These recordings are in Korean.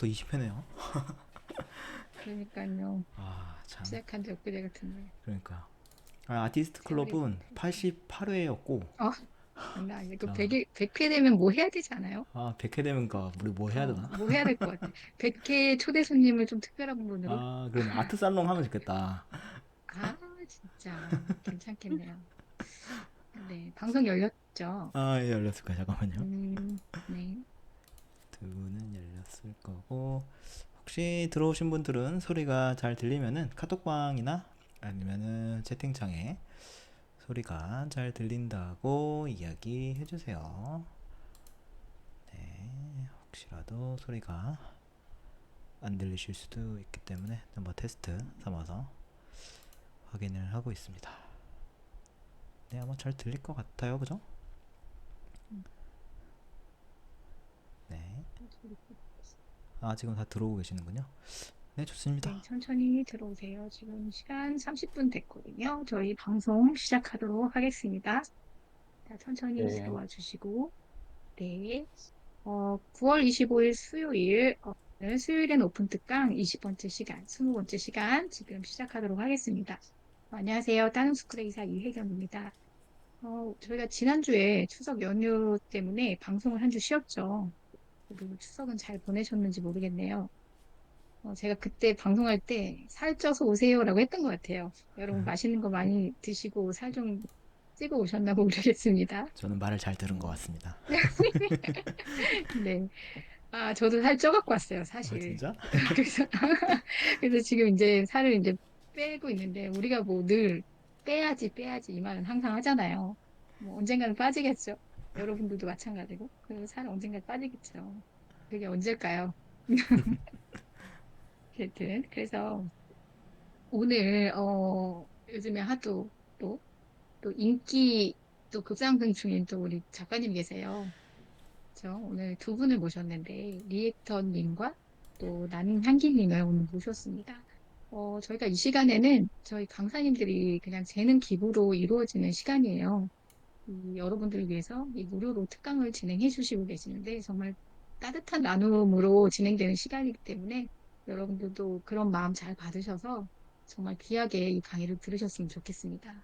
또 20회네요. 그러니까요. 아, 참. 시작한 지 엊그제 같은데. 그러니까. 아티스트 세월이 클럽은 어떡해. 88회였고, 어? 장난 아니야. 그 자, 100회 되면 뭐 해야 되지 않아요? 100회 되면가 우리 뭐 해야 되나? 뭐 해야 될 것 같아. 100회 초대 손님을 좀 특별한 분으로? 그러네. 아트 살롱 하면 좋겠다. 아, 진짜. 괜찮겠네요. 네. 방송 열렸죠? 예, 열렸을 거야. 잠깐만요. 네. 두 분은 열렸을 거고, 혹시 들어오신 분들은 소리가 잘 들리면은 카톡방이나 아니면은 채팅창에 소리가 잘 들린다고 이야기해 주세요. 네, 혹시라도 소리가 안 들리실 수도 있기 때문에 한번 테스트 삼아서 확인을 하고 있습니다. 네, 아마 잘 들릴 것 같아요. 그죠? 네. 지금 다 들어오고 계시는군요. 네, 좋습니다. 네, 천천히 들어오세요. 지금 시간 30분 됐거든요. 저희 방송 시작하도록 하겠습니다. 자, 천천히 네, 들어와 주시고, 네. 9월 25일 수요일, 오늘 수요일엔 오픈 특강 20번째 시간, 20번째 시간 지금 시작하도록 하겠습니다. 안녕하세요. 따릉 스쿨의 이사 이혜경입니다. 저희가 지난주에 추석 연휴 때문에 방송을 한 주 쉬었죠. 그리고 추석은 잘 보내셨는지 모르겠네요. 제가 그때 방송할 때 살쪄서 오세요라고 했던 것 같아요. 여러분 맛있는 거 많이 드시고 살 좀 찌고 오셨나 모르겠습니다. 저는 말을 잘 들은 것 어, 같습니다. 네. 저도 살 쪄갖고 왔어요, 사실. 진짜? 그래서, 그래서 지금 이제 살을 이제 빼고 있는데, 우리가 뭐 늘 빼야지 이 말은 항상 하잖아요. 뭐 언젠가는 빠지겠죠. 여러분들도 마찬가지고. 그리고 살 언젠가 빠지겠죠. 그게 언제일까요? 하여튼, 그래서 오늘, 요즘에 하도 또, 또 인기 또 급상승 중인 또 우리 작가님 계세요. 그렇죠? 오늘 두 분을 모셨는데 리액터님과 또 나는 향기님을 오늘 모셨습니다. 저희가 이 시간에는 저희 강사님들이 그냥 재능 기부로 이루어지는 시간이에요. 여러분들을 위해서 이 무료로 특강을 진행해 주시고 계시는데 정말 따뜻한 나눔으로 진행되는 시간이기 때문에 여러분들도 그런 마음 잘 받으셔서 정말 귀하게 이 강의를 들으셨으면 좋겠습니다.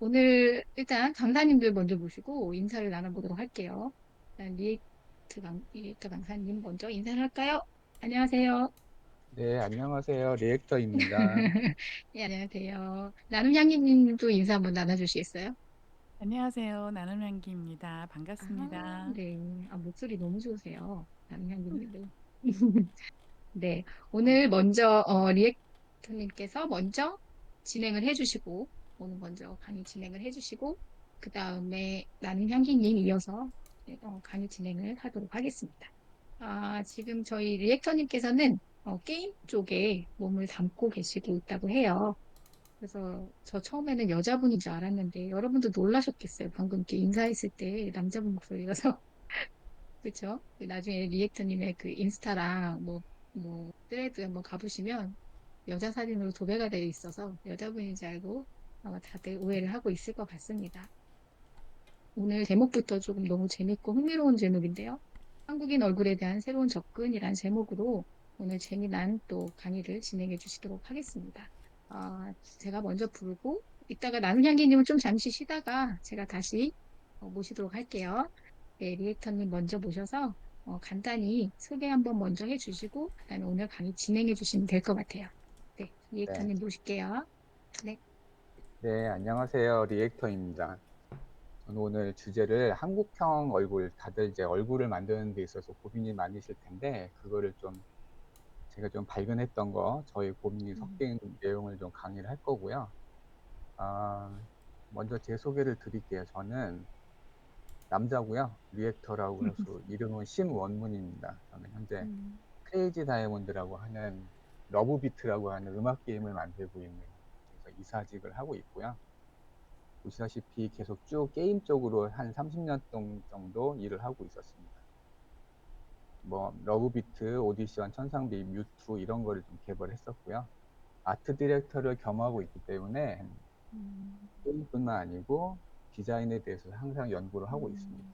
오늘 일단 강사님들 먼저 모시고 인사를 나눠보도록 할게요. 일단 리액트 강사님 먼저 인사를 할까요? 안녕하세요. 네, 안녕하세요. 리액터입니다. 네, 안녕하세요. 나눔향기님도 인사 한번 나눠주시겠어요? 안녕하세요. 나눔향기입니다. 반갑습니다. 네. 목소리 너무 좋으세요. 나눔향기님도. 네. 오늘 먼저, 리액터님께서 먼저 진행을 해주시고, 오늘 먼저 강의 진행을 해주시고, 그 다음에 나눔향기님 이어서 네, 강의 진행을 하도록 하겠습니다. 지금 저희 리액터님께서는 게임 쪽에 몸을 담고 계시고 있다고 해요. 그래서 저 처음에는 여자분인 줄 알았는데 여러분도 놀라셨겠어요. 방금 이렇게 인사했을 때 남자분 목소리라서. 그쵸? 나중에 리액터님의 그 인스타랑 뭐, 스레드 한번 가보시면 여자 사진으로 도배가 되어 있어서 여자분인 줄 알고 아마 다들 오해를 하고 있을 것 같습니다. 오늘 제목부터 조금 너무 재밌고 흥미로운 제목인데요. 한국인 얼굴에 대한 새로운 접근이란 제목으로 오늘 재미난 또 강의를 진행해 주시도록 하겠습니다. 제가 먼저 부르고 이따가 나눔향기님은 좀 잠시 쉬다가 제가 다시 모시도록 할게요. 네, 리액터님 먼저 모셔서 간단히 소개 한번 먼저 해주시고 그다음에 오늘 강의 진행해 주시면 될 것 같아요. 네, 네, 리액터님 모실게요. 네. 네, 안녕하세요. 리액터입니다. 저는 오늘 주제를 한국형 얼굴, 다들 이제 얼굴을 만드는 데 있어서 고민이 많으실 텐데, 그거를 좀 제가 좀 발견했던 거, 저희 고민이 음, 섞인 내용을 좀 강의를 할 거고요. 아, 먼저 제 소개를 드릴게요. 저는 남자고요. 리액터라고 해서 이름은 심원문입니다. 저는 현재 음, 크레이지 다이아몬드라고 하는 러브비트라고 하는 음악 게임을 만들고 있는 그래서 이사직을 하고 있고요. 보시다시피 계속 쭉 게임 쪽으로 한 30년 정도 일을 하고 있었습니다. 뭐 러브비트, 오디션, 천상비, 뮤투 이런 거를 좀 개발했었고요. 아트 디렉터를 겸하고 있기 때문에 음, 게임뿐만 아니고 디자인에 대해서 항상 연구를 하고 있습니다. 음.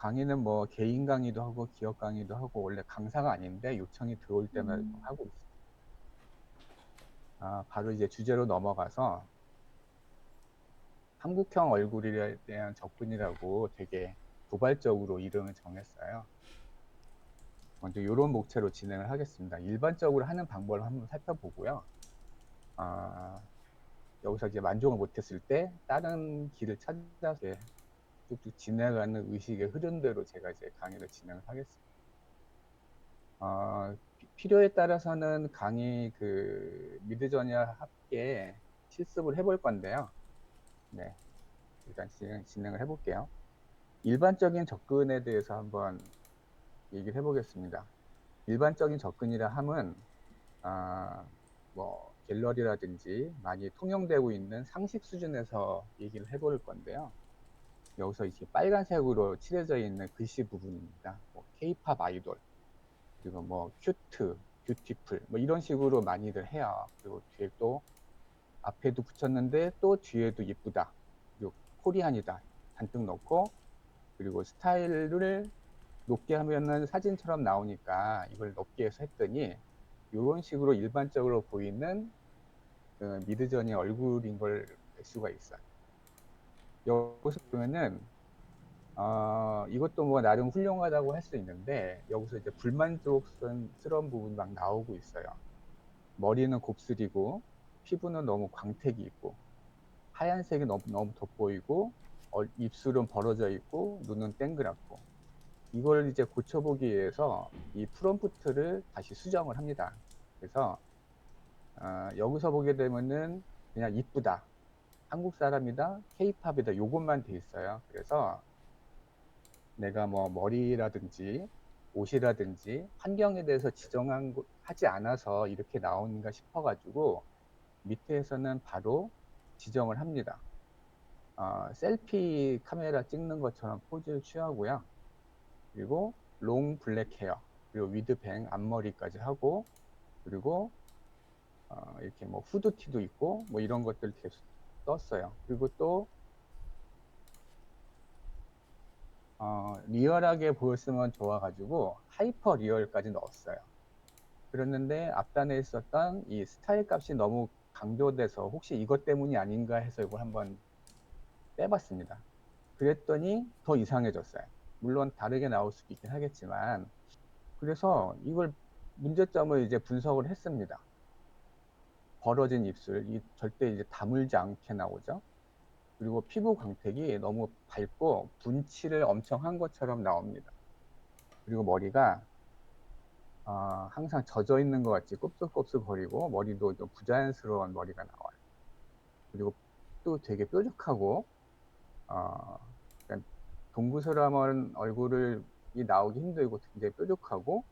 강의는 뭐 개인 강의도 하고 기업 강의도 하고 원래 강사가 아닌데 요청이 들어올 때마다 좀 하고 있어요. 바로 이제 주제로 넘어가서 한국형 얼굴에 대한 접근이라고 되게 도발적으로 이름을 정했어요. 먼저 이런 목차로 진행을 하겠습니다. 일반적으로 하는 방법을 한번 살펴보고요. 여기서 이제 만족을 못했을 때 다른 길을 찾아서 쭉쭉 진행하는 의식의 흐름대로 제가 이제 강의를 진행을 하겠습니다. 필요에 따라서는 강의 미드저니와 함께 실습을 해볼 건데요. 네, 일단 진행을 해볼게요. 일반적인 접근에 대해서 한번 얘기를 해보겠습니다. 일반적인 접근이라 함은 뭐 갤러리라든지 많이 통용되고 있는 상식 수준에서 얘기를 해볼 건데요. 여기서 이렇게 빨간색으로 칠해져 있는 글씨 부분입니다. 뭐 K-팝 아이돌, 그리고 뭐 큐트, 뷰티풀, 뭐 이런 식으로 많이들 해요. 그리고 뒤에 또 앞에도 붙였는데 또 뒤에도 예쁘다, 그리고 코리안이다 잔뜩 넣고, 그리고 스타일을 높게 하면은 사진처럼 나오니까 이걸 높게 해서 했더니 이런 식으로 일반적으로 보이는 미드저니 얼굴인 걸 알 수가 있어요. 여기서 보면은 이것도 뭐 나름 훌륭하다고 할 수 있는데 여기서 이제 불만족스러운 부분이 막 나오고 있어요. 머리는 곱슬이고 피부는 너무 광택이 있고 하얀색이 너무 돋보이고 입술은 벌어져 있고 눈은 땡그랗고, 이걸 이제 고쳐보기 위해서 이 프롬프트를 다시 수정을 합니다. 그래서 여기서 보게 되면은 그냥 이쁘다, 한국 사람이다, K-팝이다 요것만 돼 있어요. 그래서 내가 뭐 머리라든지 옷이라든지 환경에 대해서 하지 않아서 이렇게 나오는가 싶어가지고 밑에서는 바로 지정을 합니다. 셀피 카메라 찍는 것처럼 포즈를 취하고요. 그리고 롱 블랙 헤어, 그리고 위드뱅 앞머리까지 하고, 그리고 이렇게 뭐 후드티도 있고 뭐 이런 것들 계속 떴어요. 그리고 또 리얼하게 보였으면 좋아가지고 하이퍼 리얼까지 넣었어요. 그랬는데 앞단에 있었던 이 스타일 값이 너무 강조돼서 혹시 이것 때문이 아닌가 해서 이걸 한번 빼봤습니다. 그랬더니 더 이상해졌어요. 물론 다르게 나올 수 있긴 하겠지만, 그래서 이걸 문제점을 이제 분석을 했습니다. 벌어진 입술, 이 절대 이제 다물지 않게 나오죠. 그리고 피부 광택이 너무 밝고 분칠을 엄청 한 것처럼 나옵니다. 그리고 머리가 항상 젖어 있는 것 같이 곱슬곱슬거리고 머리도 좀 부자연스러운 머리가 나와요. 그리고 또 되게 뾰족하고 동그스름한 얼굴이 나오기 힘들고 굉장히 뾰족하고,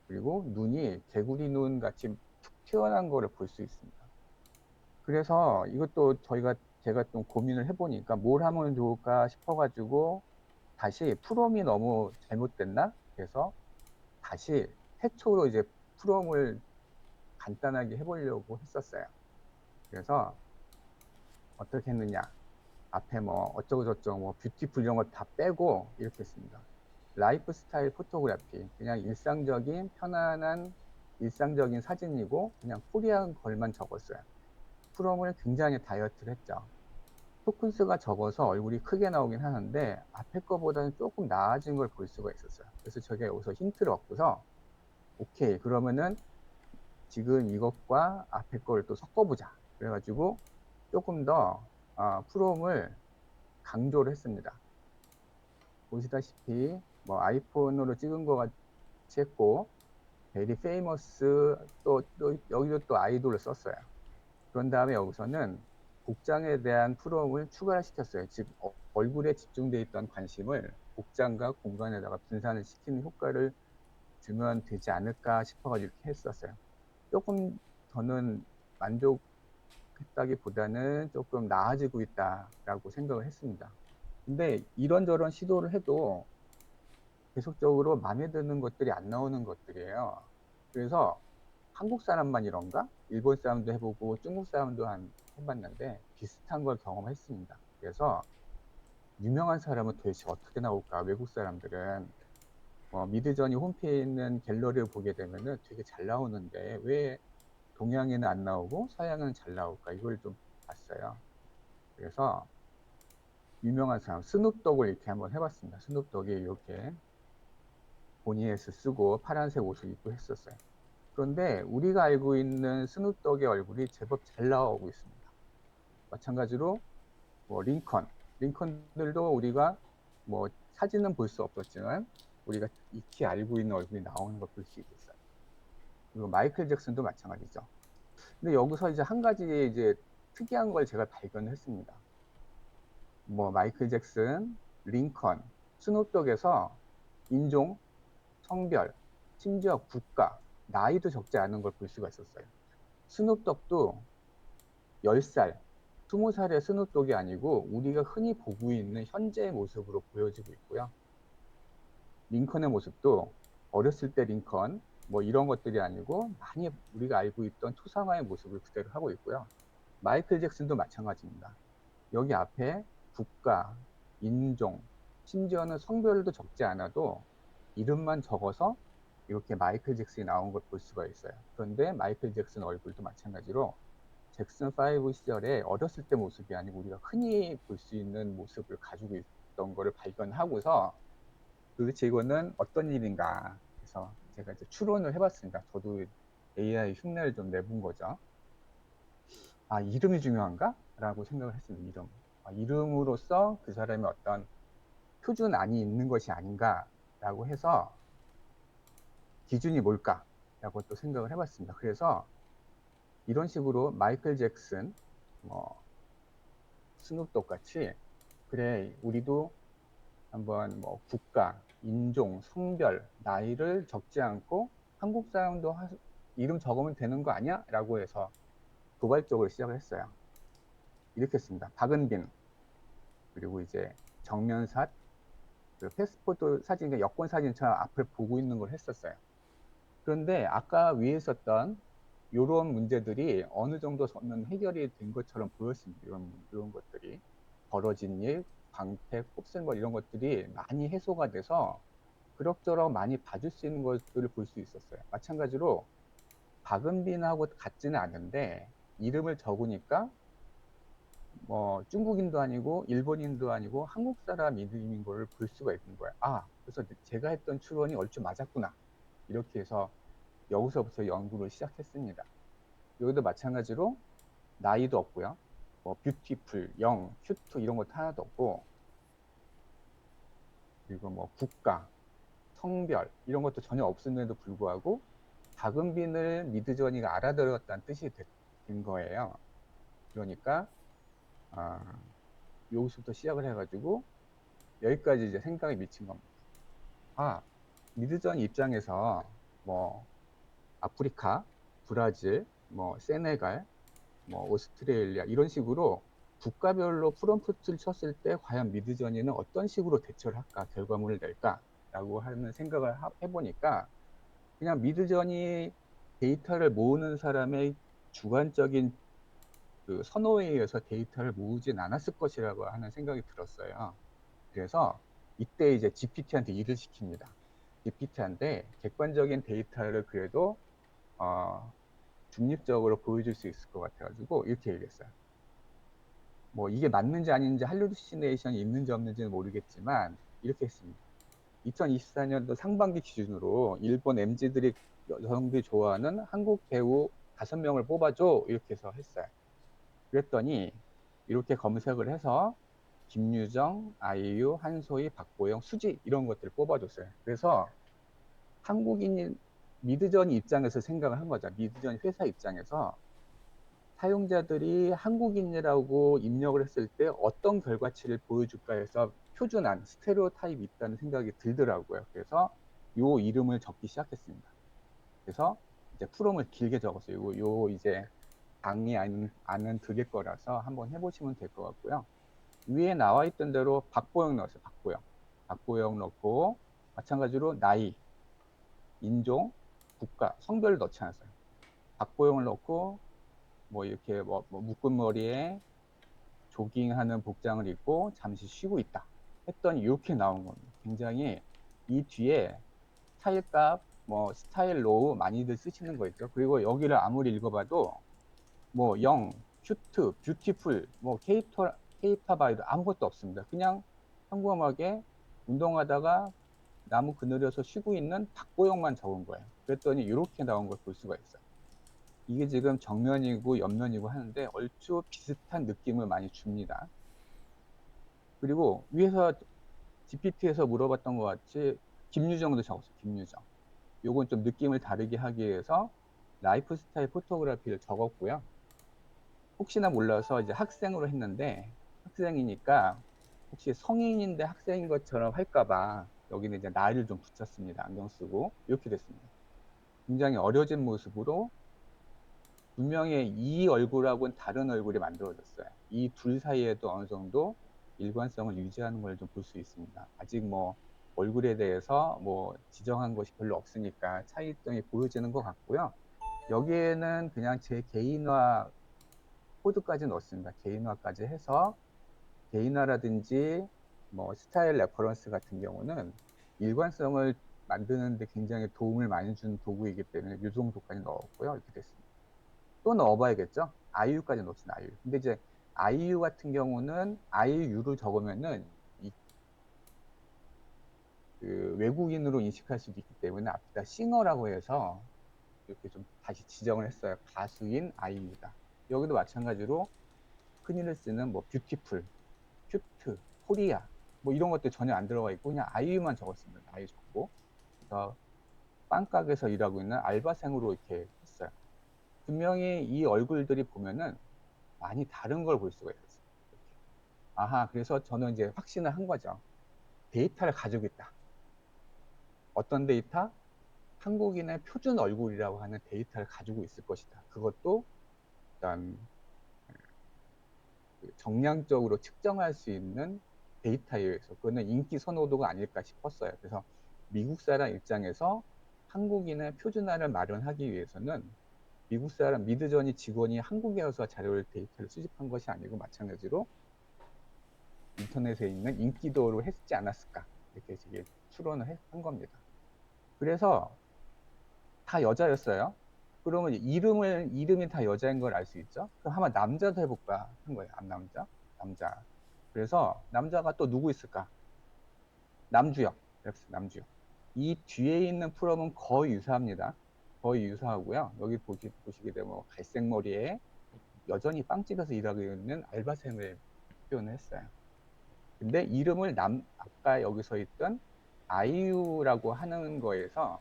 그리고 눈이 개구리 눈 같이 툭 튀어나온 거를 볼 수 있습니다. 그래서 이것도 제가 좀 고민을 해보니까 뭘 하면 좋을까 싶어가지고 다시 프롬이 너무 잘못됐나? 그래서 다시 태초로 이제 프롬을 간단하게 해보려고 했었어요. 그래서 어떻게 했느냐? 앞에 뭐 어쩌고저쩌고 뭐 뷰티풀 이런 거 다 빼고 이렇게 했습니다. 라이프 스타일 포토그래피, 그냥 일상적인 편안한 일상적인 사진이고 그냥 코리안 걸만 적었어요. 프롬을 굉장히 다이어트를 했죠. 토큰수가 적어서 얼굴이 크게 나오긴 하는데 앞에 거보다는 조금 나아진 걸 볼 수가 있었어요. 그래서 제가 여기서 힌트를 얻고서 오케이, 그러면은 지금 이것과 앞에 거를 또 섞어보자. 그래가지고 조금 더 프롬을 강조를 했습니다. 보시다시피 뭐 아이폰으로 찍은 것 같이 했고, 베리 페이머스, 또 여기도 또 아이돌을 썼어요. 그런 다음에 여기서는 복장에 대한 프롬을 추가를 시켰어요. 즉 얼굴에 집중되어 있던 관심을 복장과 공간에다가 분산을 시키는 효과를 주면 되지 않을까 싶어가지고 이렇게 했었어요. 조금 더는 만족했다기보다는 조금 나아지고 있다라고 생각을 했습니다. 근데 이런저런 시도를 해도 계속적으로 마음에 드는 것들이 안 나오는 것들이에요. 그래서 한국 사람만 이런가? 일본 사람도 해보고 중국 사람도 해봤는데 비슷한 걸 경험했습니다. 그래서 유명한 사람은 도대체 어떻게 나올까? 외국 사람들은 미드저니 홈페이지에 있는 갤러리를 보게 되면은 되게 잘 나오는데 왜 동양에는 안 나오고 서양은 잘 나올까? 이걸 좀 봤어요. 그래서 유명한 사람 스눕독을 이렇게 한번 해봤습니다. 스눕독이 이렇게 보니에스 쓰고 파란색 옷을 입고 했었어요. 그런데 우리가 알고 있는 스눕독의 얼굴이 제법 잘 나오고 있습니다. 마찬가지로 링컨들도 우리가 사진은 볼 수 없었지만 우리가 익히 알고 있는 얼굴이 나오는 걸 볼 수 있었어요. 그리고 마이클 잭슨도 마찬가지죠. 근데 여기서 이제 한 가지 이제 특이한 걸 제가 발견했습니다. 마이클 잭슨, 링컨, 스눕독에서 인종, 성별, 심지어 국가, 나이도 적지 않은 걸 볼 수가 있었어요. 스눕독도 10살, 20살의 스눕독이 아니고 우리가 흔히 보고 있는 현재의 모습으로 보여지고 있고요. 링컨의 모습도 어렸을 때 링컨 이런 것들이 아니고 많이 우리가 알고 있던 초상화의 모습을 그대로 하고 있고요. 마이클 잭슨도 마찬가지입니다. 여기 앞에 국가, 인종, 심지어는 성별도 적지 않아도 이름만 적어서 이렇게 마이클 잭슨이 나온 걸 볼 수가 있어요. 그런데 마이클 잭슨 얼굴도 마찬가지로 잭슨 5 시절에 어렸을 때 모습이 아니고 우리가 흔히 볼 수 있는 모습을 가지고 있던 것을 발견하고서 도대체 이거는 어떤 일인가 해서 제가 이제 추론을 해봤습니다. 저도 AI 흉내를 좀 내본 거죠. 이름이 중요한가? 라고 생각을 했습니다. 이름. 이름으로써 그 사람의 어떤 표준 안이 있는 것이 아닌가 라고 해서 기준이 뭘까? 라고 또 생각을 해봤습니다. 그래서 이런 식으로 마이클 잭슨, 스눕독 같이 그래 우리도 한번 국가, 인종, 성별, 나이를 적지 않고 한국 사람도 이름 적으면 되는 거 아니야? 라고 해서 도발적으로 시작을 했어요. 이렇게 했습니다. 박은빈, 그리고 이제 정면샷, 패스포트 사진, 여권 사진처럼 앞을 보고 있는 걸 했었어요. 그런데 아까 위에 있었던 이런 문제들이 어느 정도 는 해결이 된 것처럼 보였습니다. 이런 것들이 벌어진 일, 광택, 곱슬머리 이런 것들이 많이 해소가 돼서 그럭저럭 많이 봐줄 수 있는 것들을 볼 수 있었어요. 마찬가지로 박은빈하고 같지는 않은데 이름을 적으니까 중국인도 아니고 일본인도 아니고 한국 사람 이름인 걸 볼 수가 있는 거예요. 그래서 제가 했던 추론이 얼추 맞았구나. 이렇게 해서 여기서부터 연구를 시작했습니다. 여기도 마찬가지로 나이도 없고요. 뷰티풀, 영, 큐트 이런 것도 하나도 없고, 그리고 국가, 성별 이런 것도 전혀 없음에도 불구하고 박은빈을 미드저니가 알아들었다는 뜻이 된 거예요. 그러니까 여기서부터 시작을 해가지고 여기까지 이제 생각이 미친 겁니다. 미드저니 입장에서 아프리카, 브라질, 세네갈, 오스트레일리아 이런 식으로 국가별로 프롬프트를 쳤을 때 과연 미드저니는 어떤 식으로 대처를 할까, 결과물을 낼까라고 하는 생각을 해보니까 그냥 미드저니 데이터를 모으는 사람의 주관적인 그 선호에 의해서 데이터를 모으진 않았을 것이라고 하는 생각이 들었어요. 그래서 이때 이제 GPT한테 일을 시킵니다. GPT한테 객관적인 데이터를 그래도 중립적으로 보여줄 수 있을 것 같아가지고 이렇게 얘기했어요. 이게 맞는지 아닌지 할루시네이션이 있는지 없는지는 모르겠지만 이렇게 했습니다. 2024년도 상반기 기준으로 일본 MZ들이 여성들이 좋아하는 한국 배우 5명을 뽑아줘 이렇게 해서 했어요. 그랬더니 이렇게 검색을 해서 김유정, 아이유, 한소희, 박보영, 수지 이런 것들을 뽑아줬어요. 그래서 한국인 미드저니 입장에서 생각을 한 거죠. 미드저니 회사 입장에서 사용자들이 한국인이라고 입력을 했을 때 어떤 결과치를 보여줄까 해서 표준안, 스테레오타입이 있다는 생각이 들더라고요. 그래서 요 이름을 적기 시작했습니다. 그래서 이제 프롬을 길게 적었어요. 요 이제 강의 안은 드릴 거라서 한번 해보시면 될 것 같고요. 위에 나와 있던 대로 박보영 넣었어요. 박보영 넣고 마찬가지로 나이, 인종, 국가, 성별을 넣지 않았어요. 박보영을 넣고 이렇게 묶은 머리에 조깅하는 복장을 입고 잠시 쉬고 있다 했더니 이렇게 나온 겁니다. 굉장히 이 뒤에 스타일값, 뭐 스타일 로우 많이들 쓰시는 거 있죠. 그리고 여기를 아무리 읽어봐도 뭐 영, 큐트, 뷰티풀, 뭐 케이팝 아이돌 아무것도 없습니다. 그냥 평범하게 운동하다가 나무 그늘에서 쉬고 있는 박보영만 적은 거예요. 그랬더니 이렇게 나온 걸 볼 수가 있어요. 이게 지금 정면이고 옆면이고 하는데 얼추 비슷한 느낌을 많이 줍니다. 그리고 위에서 GPT에서 물어봤던 것 같이 김유정도 적었어요. 김유정. 요건 좀 느낌을 다르게 하기 위해서 라이프 스타일 포토그래피를 적었고요. 혹시나 몰라서 이제 학생으로 했는데 학생이니까 혹시 성인인데 학생인 것처럼 할까봐 여기는 이제 나이를 좀 붙였습니다. 안경 쓰고 이렇게 됐습니다. 굉장히 어려진 모습으로 분명히 이 얼굴하고는 다른 얼굴이 만들어졌어요. 이 둘 사이에도 어느 정도 일관성을 유지하는 걸 좀 볼 수 있습니다. 아직 뭐 얼굴에 대해서 뭐 지정한 것이 별로 없으니까 차이점이 보여지는 것 같고요. 여기에는 그냥 제 개인화 코드까지 넣었습니다. 개인화까지 해서 개인화라든지 뭐 스타일 레퍼런스 같은 경우는 일관성을 만드는데 굉장히 도움을 많이 준 도구이기 때문에 이 정도까지 넣었고요. 이렇게 됐습니다. 또 넣어봐야겠죠? 아이유까지 넣습니다. 아이유. 근데 이제 아이유 같은 경우는 아이유를 적으면은 그 외국인으로 인식할 수도 있기 때문에 앞에다 싱어라고 해서 이렇게 좀 다시 지정을 했어요. 가수인 아이유다. 여기도 마찬가지로 흔히들 쓰는 뭐 뷰티풀, 큐트, 코리아 뭐 이런 것들 전혀 안 들어가 있고 그냥 아이유만 적었습니다. 아이유 적고 그래서 빵가게에서 일하고 있는 알바생으로 이렇게 했어요. 분명히 이 얼굴들이 보면은 많이 다른 걸 볼 수가 있었어요. 이렇게. 아하, 그래서 저는 이제 확신을 한 거죠. 데이터를 가지고 있다. 어떤 데이터? 한국인의 표준 얼굴이라고 하는 데이터를 가지고 있을 것이다. 그것도 일단 정량적으로 측정할 수 있는 데이터에 의해서 그거는 인기 선호도가 아닐까 싶었어요. 그래서 미국 사람 입장에서 한국인의 표준화를 마련하기 위해서는 미국 사람 미드저니 직원이 한국에 와서 자료를 데이터를 수집한 것이 아니고 마찬가지로 인터넷에 있는 인기도로 했지 않았을까 이렇게 추론을 한 겁니다. 그래서 다 여자였어요. 그러면 이름이 다 여자인 걸 알 수 있죠. 그럼 한번 남자도 해볼까 한 거예요. 남자. 그래서 남자가 또 누구 있을까? 남주혁. 남주혁. 이 뒤에 있는 프롬은 거의 유사합니다. 거의 유사하고요. 여기 보시게 되면 갈색 머리에 여전히 빵집에서 일하고 있는 알바생을 표현을 했어요. 근데 이름을 아까 여기서 있던 아이유라고 하는 거에서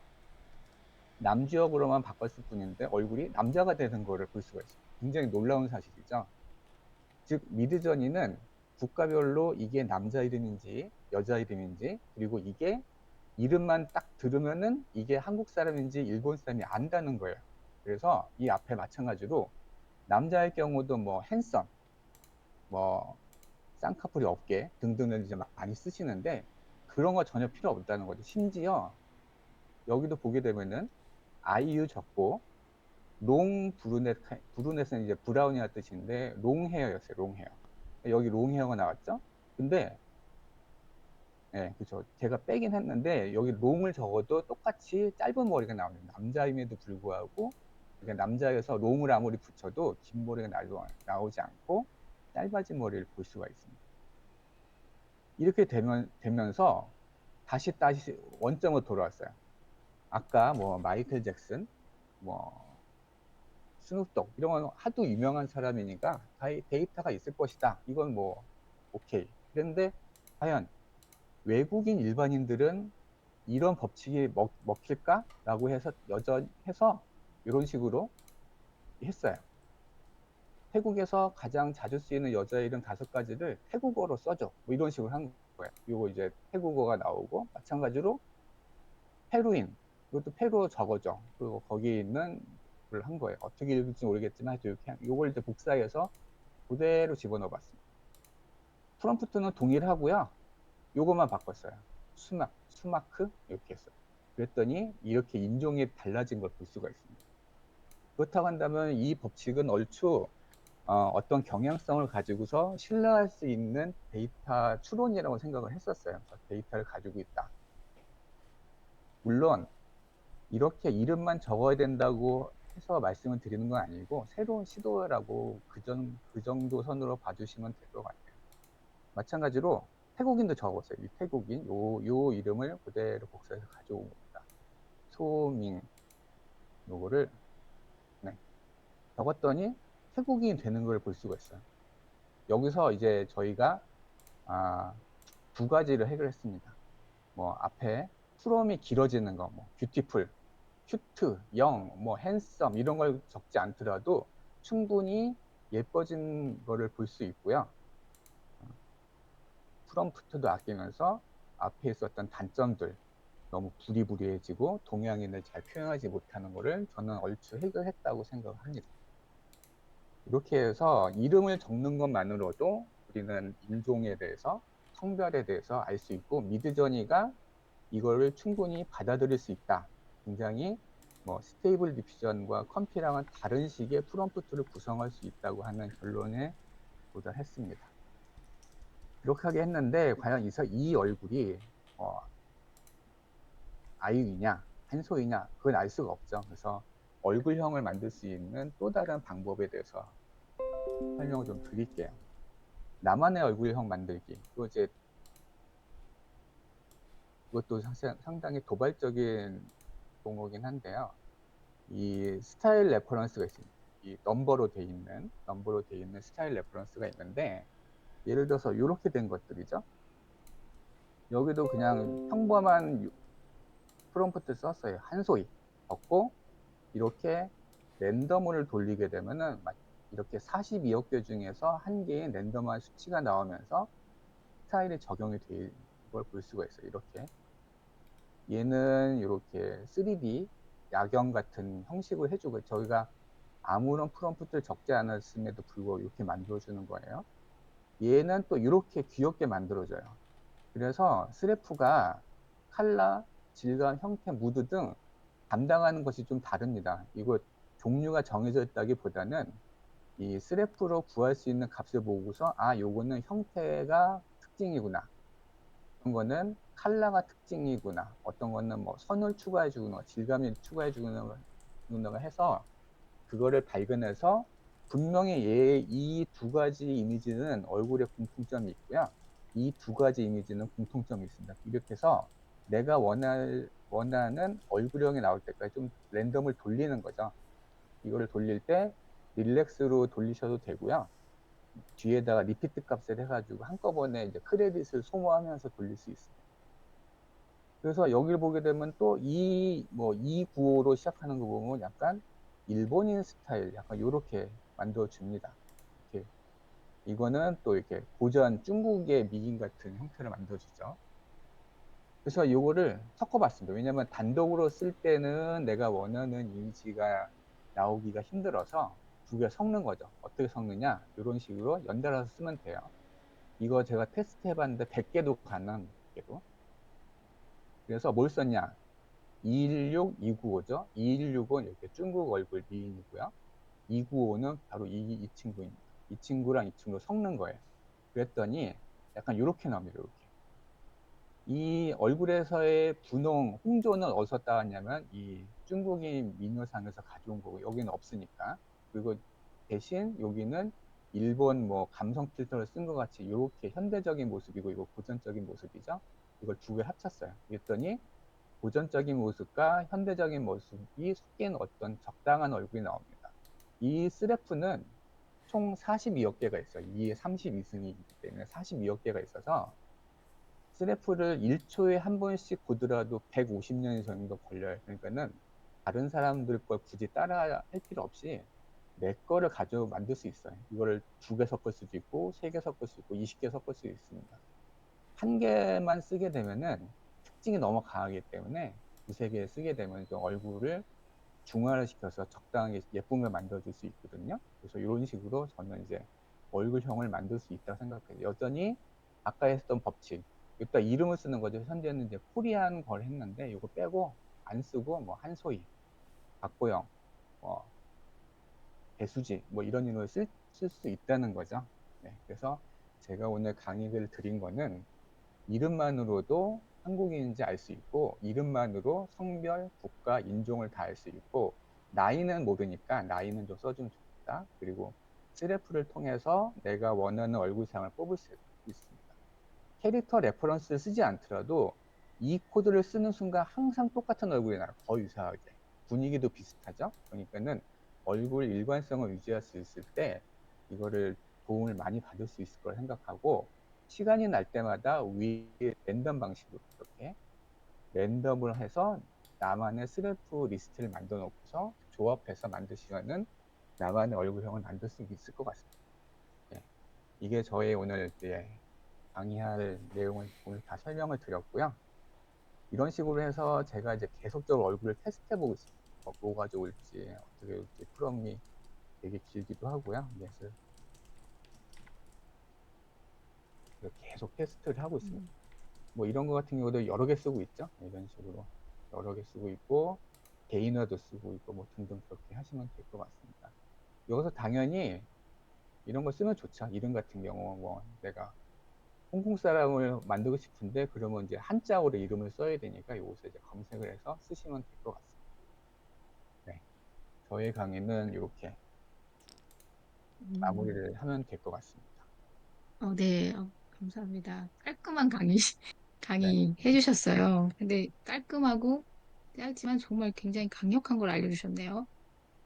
남주역으로만 바꿨을 뿐인데 얼굴이 남자가 되는 거를 볼 수가 있어요. 굉장히 놀라운 사실이죠. 즉 미드저니는 국가별로 이게 남자 이름인지 여자 이름인지 그리고 이게 이름만 딱 들으면은 이게 한국 사람인지 일본 사람이 안다는 거예요. 그래서 이 앞에 마찬가지로 남자의 경우도 뭐 핸섬, 뭐 쌍꺼풀이 없게 등등을 이제 많이 쓰시는데 그런 거 전혀 필요 없다는 거죠. 심지어 여기도 보게 되면은 아이유 적고 브루넷은 이제 브라운이라 뜻인데 롱 헤어였어요. 롱 헤어. 여기 롱 헤어가 나왔죠. 근데 예, 그죠. 제가 빼긴 했는데 여기 롱을 적어도 똑같이 짧은 머리가 나옵니다. 남자임에도 불구하고 그러니까 남자여서 롱을 아무리 붙여도 긴 머리가 나오지 않고 짧아진 머리를 볼 수가 있습니다. 이렇게 되면서 다시 원점으로 돌아왔어요. 아까 뭐 마이클 잭슨, 뭐 스눕독 이런 건 하도 유명한 사람이니까 데이터가 있을 것이다. 이건 뭐 오케이. 그런데 과연 외국인 일반인들은 이런 법칙이 먹힐까? 라고 해서 여전해서 이런 식으로 했어요. 태국에서 가장 자주 쓰이는 여자 이름 5가지를 태국어로 써줘. 뭐 이런 식으로 한 거예요. 이거 이제 태국어가 나오고 마찬가지로 페루인 이것도 페루어 적어줘. 그리고 거기에 있는 걸 한 거예요. 어떻게 읽을지 모르겠지만 이렇게 이걸 이제 복사해서 그대로 집어넣어 봤습니다. 프롬프트는 동일하고요. 요것만 바꿨어요. 수마크 이렇게 했어요. 그랬더니 이렇게 인종이 달라진 걸 볼 수가 있습니다. 그렇다고 한다면 이 법칙은 얼추 어떤 경향성을 가지고서 신뢰할 수 있는 데이터 추론이라고 생각을 했었어요. 데이터를 가지고 있다. 물론 이렇게 이름만 적어야 된다고 해서 말씀을 드리는 건 아니고 새로운 시도라고 그 정도 선으로 봐주시면 될 것 같아요. 마찬가지로 태국인도 적었어요. 이 태국인 요 이름을 그대로 복사해서 가져온 겁니다. 소밍 요거를 네, 적었더니 태국인이 되는 걸 볼 수가 있어요. 여기서 이제 저희가 두 가지를 해결했습니다. 뭐 앞에 프롬이 길어지는 거, 뭐 뷰티풀, 큐트, 영, 뭐 핸섬 이런 걸 적지 않더라도 충분히 예뻐진 거를 볼 수 있고요. 프롬프트도 아끼면서 앞에 있었던 단점들, 너무 부리부리해지고 동양인을 잘 표현하지 못하는 거를 저는 얼추 해결했다고 생각을 합니다. 이렇게 해서 이름을 적는 것만으로도 우리는 인종에 대해서, 성별에 대해서 알 수 있고 미드저니가 이거를 충분히 받아들일 수 있다. 굉장히 뭐 스테이블 디퓨전과 컴피랑은 다른 식의 프롬프트를 구성할 수 있다고 하는 결론에 도달했습니다. 이렇게 했는데 과연 이 얼굴이 아이유냐 한소희냐 그건 알 수가 없죠. 그래서 얼굴형을 만들 수 있는 또 다른 방법에 대해서 설명을 좀 드릴게요. 나만의 얼굴형 만들기. 이것도 상당히 도발적인 용어긴 한데요. 이 스타일 레퍼런스가 있습니다. 이 넘버로 돼 있는 스타일 레퍼런스가 있는데 예를 들어서 이렇게 된 것들이죠. 여기도 그냥 평범한 프롬프트 썼어요. 한소희 적고 이렇게 랜덤을 돌리게 되면은 이렇게 42억 개 중에서 한 개의 랜덤한 수치가 나오면서 스타일이 적용이 된 걸 볼 수가 있어요. 이렇게 얘는 이렇게 3D 야경 같은 형식을 해주고 저희가 아무런 프롬프트를 적지 않았음에도 불구하고 이렇게 만들어주는 거예요. 얘는 또 이렇게 귀엽게 만들어줘요. 그래서 스래프가 컬러, 질감, 형태, 무드 등 담당하는 것이 좀 다릅니다. 이거 종류가 정해져 있다기보다는 이 스래프로 구할 수 있는 값을 보고서 요거는 형태가 특징이구나. 어떤 거는 컬러가 특징이구나. 어떤 거는 뭐 선을 추가해 주거나 질감을 추가해 주거나 해서 그거를 발견해서 분명히 이 두 가지 이미지는 얼굴에 공통점이 있고요. 이 두 가지 이미지는 공통점이 있습니다. 이렇게 해서 내가 원하는 얼굴형이 나올 때까지 좀 랜덤을 돌리는 거죠. 이거를 돌릴 때 릴렉스로 돌리셔도 되고요. 뒤에다가 리피트 값을 해가지고 한꺼번에 이제 크레딧을 소모하면서 돌릴 수 있습니다. 그래서 여기를 보게 되면 또 295로 시작하는 거 보면 약간 일본인 스타일 약간 이렇게 만들어 줍니다. 이렇게 이거는 또 이렇게 고전 중국의 미인 같은 형태를 만들어 주죠. 그래서 이거를 섞어봤습니다. 왜냐면 단독으로 쓸 때는 내가 원하는 이미지가 나오기가 힘들어서 두 개 섞는 거죠. 어떻게 섞느냐? 이런 식으로 연달아서 쓰면 돼요. 이거 제가 테스트 해봤는데 100개도 가능, 100개도. 그래서 뭘 썼냐? 216, 295죠. 216은 이렇게 중국 얼굴 미인이고요. 295는 바로 이 친구입니다. 이 친구랑 이 친구 섞는 거예요. 그랬더니 약간 이렇게 나옵니다. 이렇게. 이 얼굴에서의 분홍, 홍조는 어디서 따왔냐면 이 중국인 미녀상에서 가져온 거고 여기는 없으니까. 그리고 대신 여기는 일본 뭐 감성 필터를 쓴 것 같이 이렇게 현대적인 모습이고 이거 고전적인 모습이죠. 이걸 두 개 합쳤어요. 그랬더니 고전적인 모습과 현대적인 모습이 섞인 어떤 적당한 얼굴이 나옵니다. 이 스래프는 총 42억 개가 있어요. 2의 32승이기 때문에 42억 개가 있어서 스래프를 1초에 한 번씩 보더라도 150년 정도 걸려요. 그러니까는 다른 사람들 걸 굳이 따라 할 필요 없이 내 거를 가지고 만들 수 있어요. 이거를 2개 섞을 수도 있고 3개 섞을 수 있고 20개 섞을 수 있습니다. 한 개만 쓰게 되면은 특징이 너무 강하기 때문에 2~3개 쓰게 되면 좀 얼굴을 중화를 시켜서 적당하게 예쁜 걸 만들어줄 수 있거든요. 그래서 이런 식으로 저는 이제 얼굴형을 만들 수 있다고 생각해요. 여전히 아까 했던 법칙, 여기다 이름을 쓰는 거죠. 현재는 이제 코리안 걸 했는데 이거 빼고 안 쓰고 뭐 한소희, 박보영, 뭐 배수지 뭐 이런 이름을 쓸 수 있다는 거죠. 네, 그래서 제가 오늘 강의를 드린 거는 이름만으로도 한국인인지 알 수 있고, 이름만으로 성별, 국가, 인종을 다 알 수 있고, 나이는 모르니까 나이는 좀 써주면 좋겠다. 그리고 스래프를 통해서 내가 원하는 얼굴상을 뽑을 수 있습니다. 캐릭터 레퍼런스를 쓰지 않더라도 이 코드를 쓰는 순간 항상 똑같은 얼굴이 나와요. 거의 유사하게. 분위기도 비슷하죠. 그러니까는 얼굴 일관성을 유지할 수 있을 때 이거를 도움을 많이 받을 수 있을 걸 생각하고, 시간이 날 때마다 위에 랜덤 방식으로 이렇게 랜덤을 해서 나만의 스래프 리스트를 만들어 놓고서 조합해서 만드시면은 나만의 얼굴형을 만들 수 있을 것 같습니다. 네. 이게 저의 오늘 강의할 내용을 오늘 다 설명을 드렸고요. 이런 식으로 해서 제가 이제 계속적으로 얼굴을 테스트해보고 있습니다. 뭐가 좋을지, 어떻게 좋을지, 프롬이 되게 길기도 하고요. 그래서 계속 테스트를 하고 있습니다. 뭐 이런 거 같은 경우도 여러 개 쓰고 있죠. 이런 식으로 여러 개 쓰고 있고, 개인화도 쓰고 있고, 뭐 등등 그렇게 하시면 될 것 같습니다. 여기서 당연히 이런 거 쓰면 좋죠. 이름 같은 경우, 뭐 내가 홍콩 사람을 만들고 싶은데 그러면 이제 한자어로 이름을 써야 되니까 여기서 이제 검색을 해서 쓰시면 될 것 같습니다. 네. 저의 강의는 이렇게 마무리를 하면 될 것 같습니다. 네, 감사합니다. 깔끔한 강의, 네. 강의 해주셨어요. 근데 깔끔하고 짧지만 정말 굉장히 강력한 걸 알려주셨네요.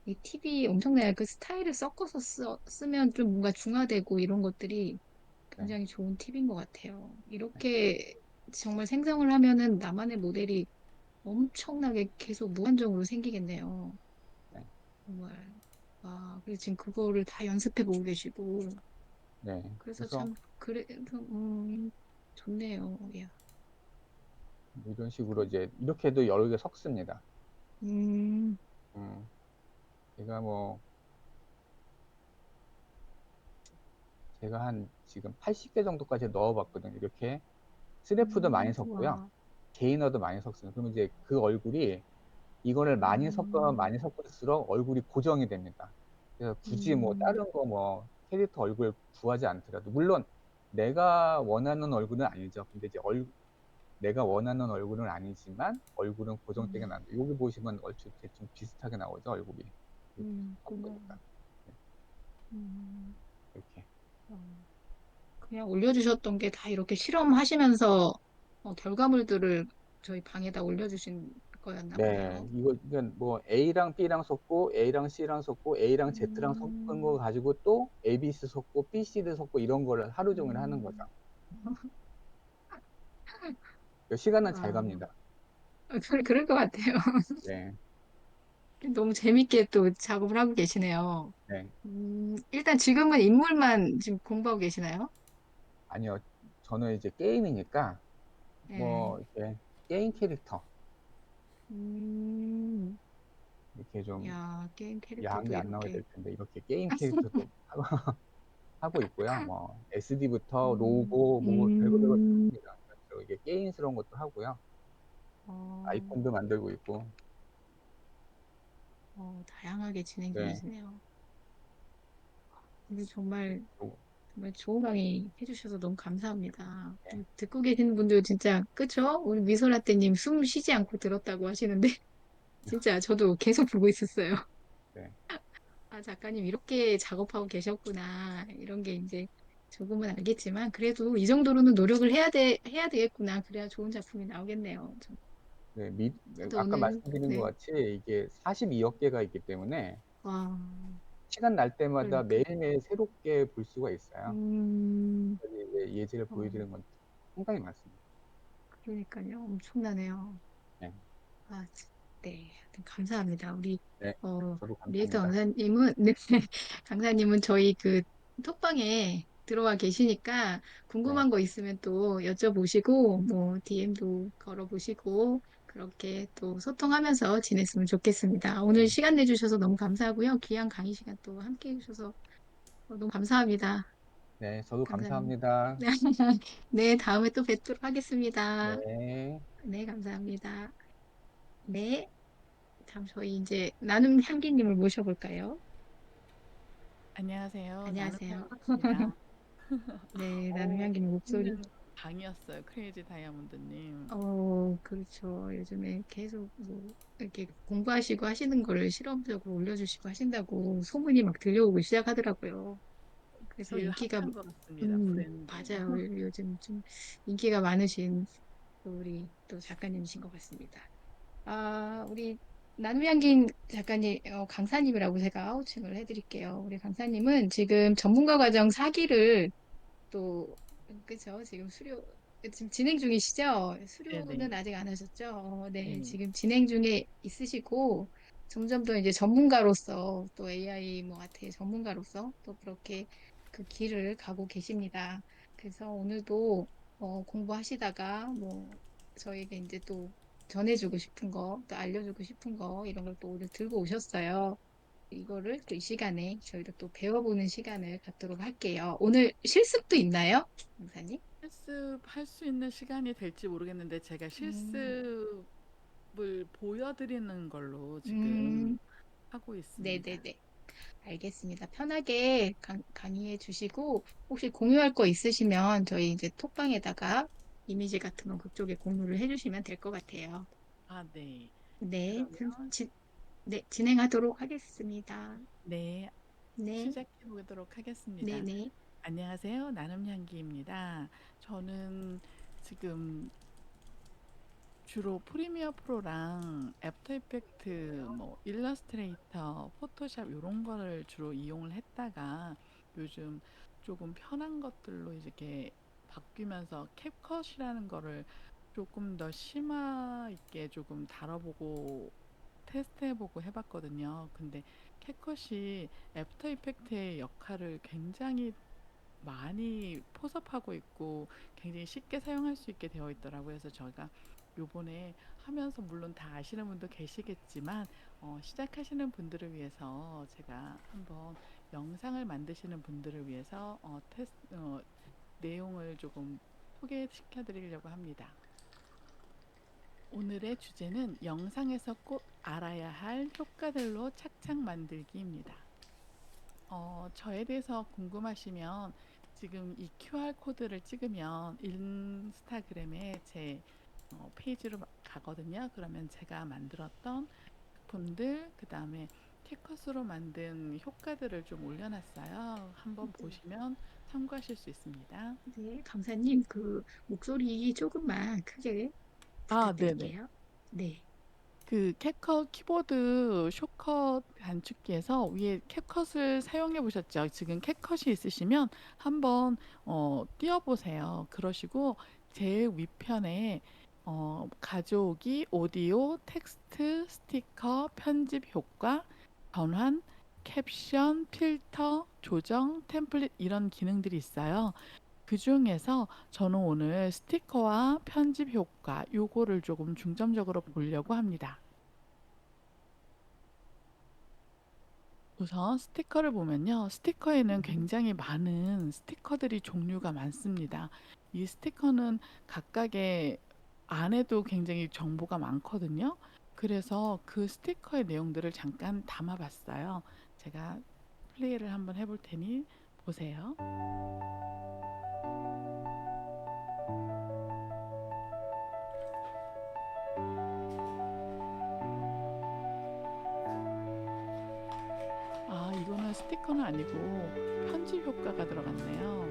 이 팁이 엄청나요. 그 스타일을 섞어서 쓰면 좀 뭔가 중화되고 이런 것들이 네. 굉장히 좋은 팁인 것 같아요. 이렇게 정말 생성을 하면은 나만의 모델이 엄청나게 계속 무한정으로 생기겠네요. 네. 정말. 와, 그래서 지금 그거를 다 연습해 보고 계시고. 네. 그래서 그래서 참, 그래서, 좋네요. 야. 이런 식으로 이제 이렇게도 여러 개 섞습니다. 음, 음, 제가 뭐 제가 한 지금 80개 정도까지 넣어봤거든요. 이렇게 스래프도 많이 섞고요. 와, 개인화도 많이 섞습니다. 그러면 이제 그 얼굴이 이거를 많이 섞으면 음, 많이 섞을수록 얼굴이 고정이 됩니다. 그래서 굳이 뭐 음, 다른 거 뭐 캐릭터 얼굴 구하지 않더라도, 물론 내가 원하는 얼굴은 아니죠. 근데 이제 내가 원하는 얼굴은 아니지만 얼굴은 고정되게 나온다. 여기 보시면 얼추 대충 비슷하게 나오죠, 얼굴이. 이렇게 하는 그렇구나. 거니까. 네, 음, 이렇게. 어. 그냥 올려주셨던 게 다 이렇게 실험하시면서 결과물들을 저희 방에다 올려주신 거였나 네, 보네요. 이건 뭐 A랑 B랑 섞고 A랑 C랑 섞고 A랑 Z랑 섞은 거 음, 가지고 또 A, B, C 섞고 B, C를 섞고 이런 거를 하루 종일 하는 거죠. 음. 시간은 잘 아, 갑니다. 그럴 것 같아요. 네, 너무 재밌게 또 작업을 하고 계시네요. 네. 일단 지금은 인물만 지금 공부하고 계시나요? 아니요. 저는 이제 게임이니까 네. 뭐 이렇게 게임 캐릭터 음, 이렇게 좀 야, 게임 캐릭터도 야한 게 안 나와야 이렇게. 될 텐데 이렇게 게임 캐릭터도 하고 있고요. 뭐 SD부터 음, 로고 뭐 별거 다 음, 합니다. 그래서 이게 게임스러운 것도 하고요. 어, 아이콘도 만들고 있고. 다양하게 진행 네. 중이시네요. 근데 정말, 또, 정말 좋은 강의 해주셔서 너무 감사합니다. 네. 듣고 계신 분들 진짜, 그쵸? 우리 미소라떼님 숨 쉬지 않고 들었다고 하시는데, 진짜 저도 계속 보고 있었어요. 네. 아, 작가님 이렇게 작업하고 계셨구나. 이런 게 이제 조금은 알겠지만, 그래도 이 정도로는 노력을 해야 되겠구나. 그래야 좋은 작품이 나오겠네요. 네, 저도 아까 오늘, 말씀드린 것 네. 같이 이게 42억 개가 있기 때문에 와, 시간 날 때마다 그러니까. 매일매일 새롭게 볼 수가 있어요. 음, 그래서 이제 예제를 어, 보여드리는 건 상당히 많습니다. 그러니까요. 엄청나네요. 네. 아, 네. 하여튼 감사합니다. 우리, 네. 저도 리액터 감사합니다. 강사님은, 네, 강사님은 저희 그 톡방에 들어와 계시니까 네. 궁금한 거 있으면 또 여쭤보시고, 뭐, DM도 걸어보시고, 그렇게 또 소통하면서 지냈으면 좋겠습니다. 오늘 네. 시간 내주셔서 너무 감사하고요. 귀한 강의 시간 또 함께 해주셔서 너무 감사합니다. 네, 저도 강사님. 감사합니다. 네, 다음에 또 뵙도록 하겠습니다. 네. 네, 감사합니다. 네. 다음 저희 이제 나눔 향기님을 모셔볼까요? 안녕하세요. 안녕하세요. 나눔입니다. 네, 어, 나눔향기님 목소리. 재밌는 강의였어요. 크레이지 다이아몬드님. 그렇죠. 요즘에 계속 뭐 이렇게 공부하시고 하시는 거를 실험적으로 올려주시고 하신다고 소문이 막 들려오고 시작하더라고요. 그래서 제일 인기가, 핫한 것 같습니다. 브랜드. 맞아요. 요즘 좀 인기가 많으신 우리 또 작가님이신 것 같습니다. 우리 나눔향기 작가님, 강사님이라고 제가 호칭을 해드릴게요. 우리 강사님은 지금 전문가 과정 4기를 또, 그죠? 지금 진행 중이시죠? 수료는 네네. 아직 안 하셨죠? 네, 네네. 지금 진행 중에 있으시고, 점점 더 이제 전문가로서, 또 AI 뭐 같은 전문가로서 또 그렇게 그 길을 가고 계십니다. 그래서 오늘도 공부하시다가 뭐 저에게 이제 또 전해주고 싶은 거, 또 알려주고 싶은 거, 이런 걸 또 오늘 들고 오셨어요. 이거를 또 이 시간에 저희도 또 배워보는 시간을 갖도록 할게요. 오늘 실습도 있나요, 강사님? 실습할 수 있는 시간이 될지 모르겠는데 제가 음, 실습을 보여드리는 걸로 지금 음, 하고 있습니다. 네네네. 알겠습니다. 편하게 강의해 주시고, 혹시 공유할 거 있으시면 저희 이제 톡방에다가 이미지 같은 거 그쪽에 공유를 해주시면 될 것 같아요. 아, 네. 네, 그러면 네, 진행하도록 하겠습니다. 네, 네, 시작해 보도록 하겠습니다. 네네. 안녕하세요. 나눔향기입니다. 저는 지금 주로 프리미어 프로랑 애프터 이펙트, 뭐 일러스트레이터, 포토샵 이런 거를 주로 이용을 했다가 요즘 조금 편한 것들로 이렇게 바뀌면서 캡컷이라는 거를 조금 더 심화 있게 조금 다뤄보고 테스트해보고 해봤거든요. 근데 캡컷이 애프터 이펙트의 역할을 굉장히 많이 포섭하고 있고 굉장히 쉽게 사용할 수 있게 되어 있더라고요. 그래서 저희가 요번에 하면서 물론 다 아시는 분도 계시겠지만 시작하시는 분들을 위해서 제가 한번 영상을 만드시는 분들을 위해서 내용을 조금 소개시켜 드리려고 합니다. 오늘의 주제는 영상에서 꼭 알아야 할 효과들로 착착 만들기입니다. 저에 대해서 궁금하시면 지금 이 QR 코드를 찍으면 인스타그램에 제 페이지로 가거든요. 그러면 제가 만들었던 분들, 그 다음에 캡컷으로 만든 효과들을 좀 올려놨어요. 한번 네, 보시면 참고하실 수 있습니다. 네, 강사님, 그 목소리 조금만 크게 아, 네네. 부탁드릴게요. 네. 그 캡컷 키보드 숏컷 단축키에서 위에 캡컷을 사용해 보셨죠? 지금 캡컷이 있으시면 한번 띄워 보세요. 그러시고 제일 위편에 가져오기, 오디오, 텍스트, 스티커, 편집 효과, 전환, 캡션, 필터, 조정, 템플릿 이런 기능들이 있어요. 그 중에서 저는 오늘 스티커와 편집 효과 요거를 조금 중점적으로 보려고 합니다. 우선 스티커를 보면요. 스티커에는 굉장히 많은 스티커들이 종류가 많습니다. 이 스티커는 각각의 안에도 굉장히 정보가 많거든요. 그래서 그 스티커의 내용들을 잠깐 담아봤어요. 제가 플레이를 한번 해볼 테니 보세요. 아, 이거는 스티커는 아니고 편집 효과가 들어갔네요.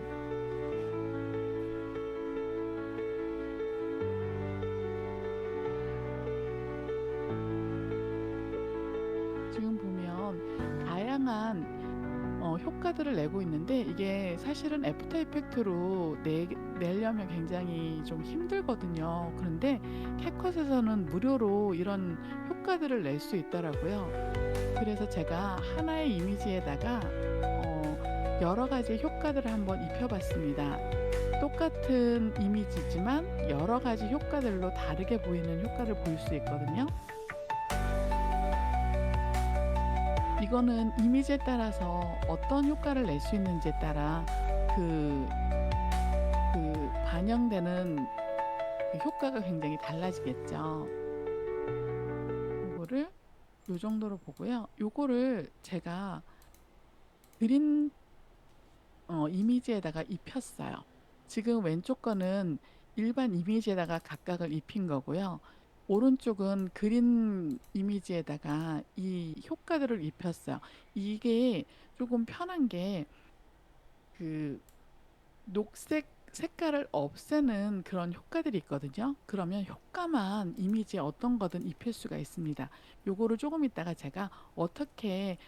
지금 보면 다양한 효과들을 내고 있는데 이게 사실은 애프터 이펙트로 내려면 굉장히 좀 힘들거든요. 그런데 캡컷에서는 무료로 이런 효과들을 낼 수 있더라고요. 그래서 제가 하나의 이미지에다가 여러 가지 효과들을 한번 입혀봤습니다. 똑같은 이미지지만 여러 가지 효과들로 다르게 보이는 효과를 볼 수 있거든요. 이거는 이미지에 따라서 어떤 효과를 낼 수 있는지에 따라 그, 그 반영되는 그 효과가 굉장히 달라지겠죠. 요거를 요 정도로 보고요. 요거를 제가 그린 이미지에다가 입혔어요. 지금 왼쪽 거는 일반 이미지에다가 각각을 입힌 거고요. 오른쪽은 그린 이미지에다가 이 효과들을 입혔어요. 이게 조금 편한 게 그 녹색 색깔을 없애는 그런 효과들이 있거든요. 그러면 효과만 이미지에 어떤 거든 입힐 수가 있습니다. 요거를 조금 이따가 제가 어떻게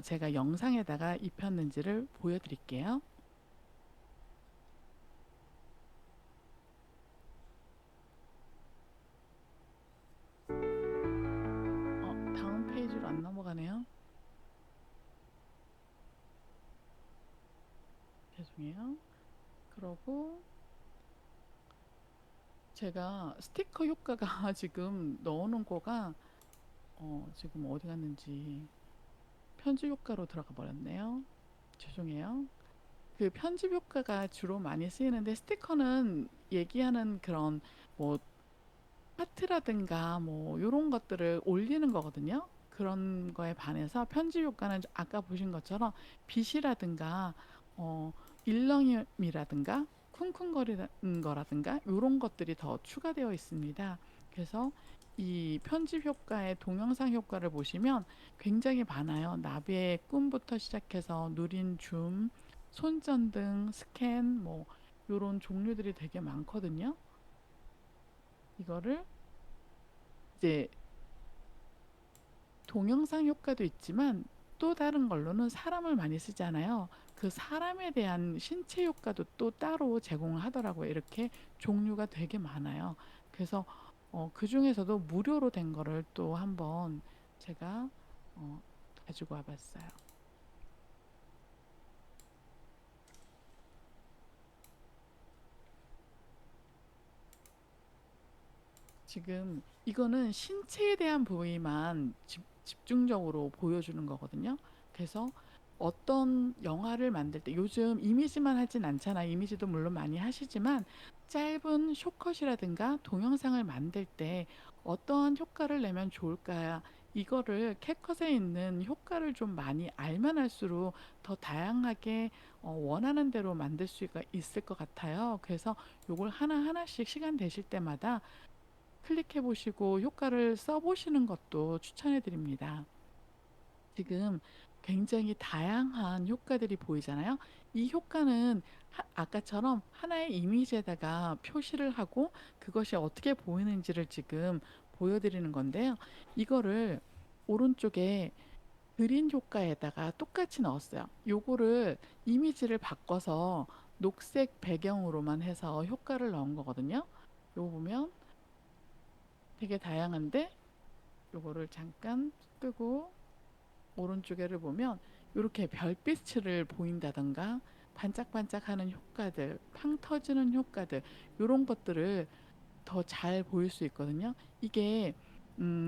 제가 영상에다가 입혔는지를 보여드릴게요. 다음 페이지로 안 넘어가네요. 죄송해요. 그러고 제가 스티커 효과가 지금 넣어놓은 거가 지금 어디 갔는지 편집 효과로 들어가 버렸네요. 죄송해요. 그 편집 효과가 주로 많이 쓰이는데 스티커는 얘기하는 그런 뭐 하트라든가 뭐 요런 것들을 올리는 거거든요. 그런 거에 반해서 편집 효과는 아까 보신 것처럼 빛이라든가 어, 일렁임이라든가 쿵쿵거리는 거라든가 요런 것들이 더 추가되어 있습니다. 그래서 이 편집 효과의 동영상 효과를 보시면 굉장히 많아요. 나비의 꿈부터 시작해서 누린 줌, 손전등, 스캔 뭐 요런 종류들이 되게 많거든요. 이거를 이제 동영상 효과도 있지만 또 다른 걸로는 사람을 많이 쓰잖아요. 그 사람에 대한 신체 효과도 또 따로 제공을 하더라고요. 이렇게 종류가 되게 많아요. 그래서 그 중에서도 무료로 된 거를 또 한번 제가 어, 가지고 와봤어요. 지금 이거는 신체에 대한 부위만 집중적으로 보여주는 거거든요. 그래서 어떤 영화를 만들 때 요즘 이미지만 하진 않잖아요. 이미지도 물론 많이 하시지만 짧은 숏컷이라든가 동영상을 만들 때 어떠한 효과를 내면 좋을까 이거를 캡컷에 있는 효과를 좀 많이 알면 할수록 더 다양하게 원하는 대로 만들 수가 있을 것 같아요. 그래서 요걸 하나하나씩 시간 되실 때마다 클릭해 보시고 효과를 써 보시는 것도 추천해 드립니다. 지금 굉장히 다양한 효과들이 보이잖아요. 이 효과는 아까처럼 하나의 이미지에다가 표시를 하고 그것이 어떻게 보이는지를 지금 보여드리는 건데요. 이거를 오른쪽에 그린 효과에다가 똑같이 넣었어요. 요거를 이미지를 바꿔서 녹색 배경으로만 해서 효과를 넣은 거거든요. 요거 보면 되게 다양한데 요거를 잠깐 끄고 오른쪽에를 보면 이렇게 별빛을 보인다던가 반짝반짝하는 효과들, 팡 터지는 효과들 이런 것들을 더 잘 보일 수 있거든요. 이게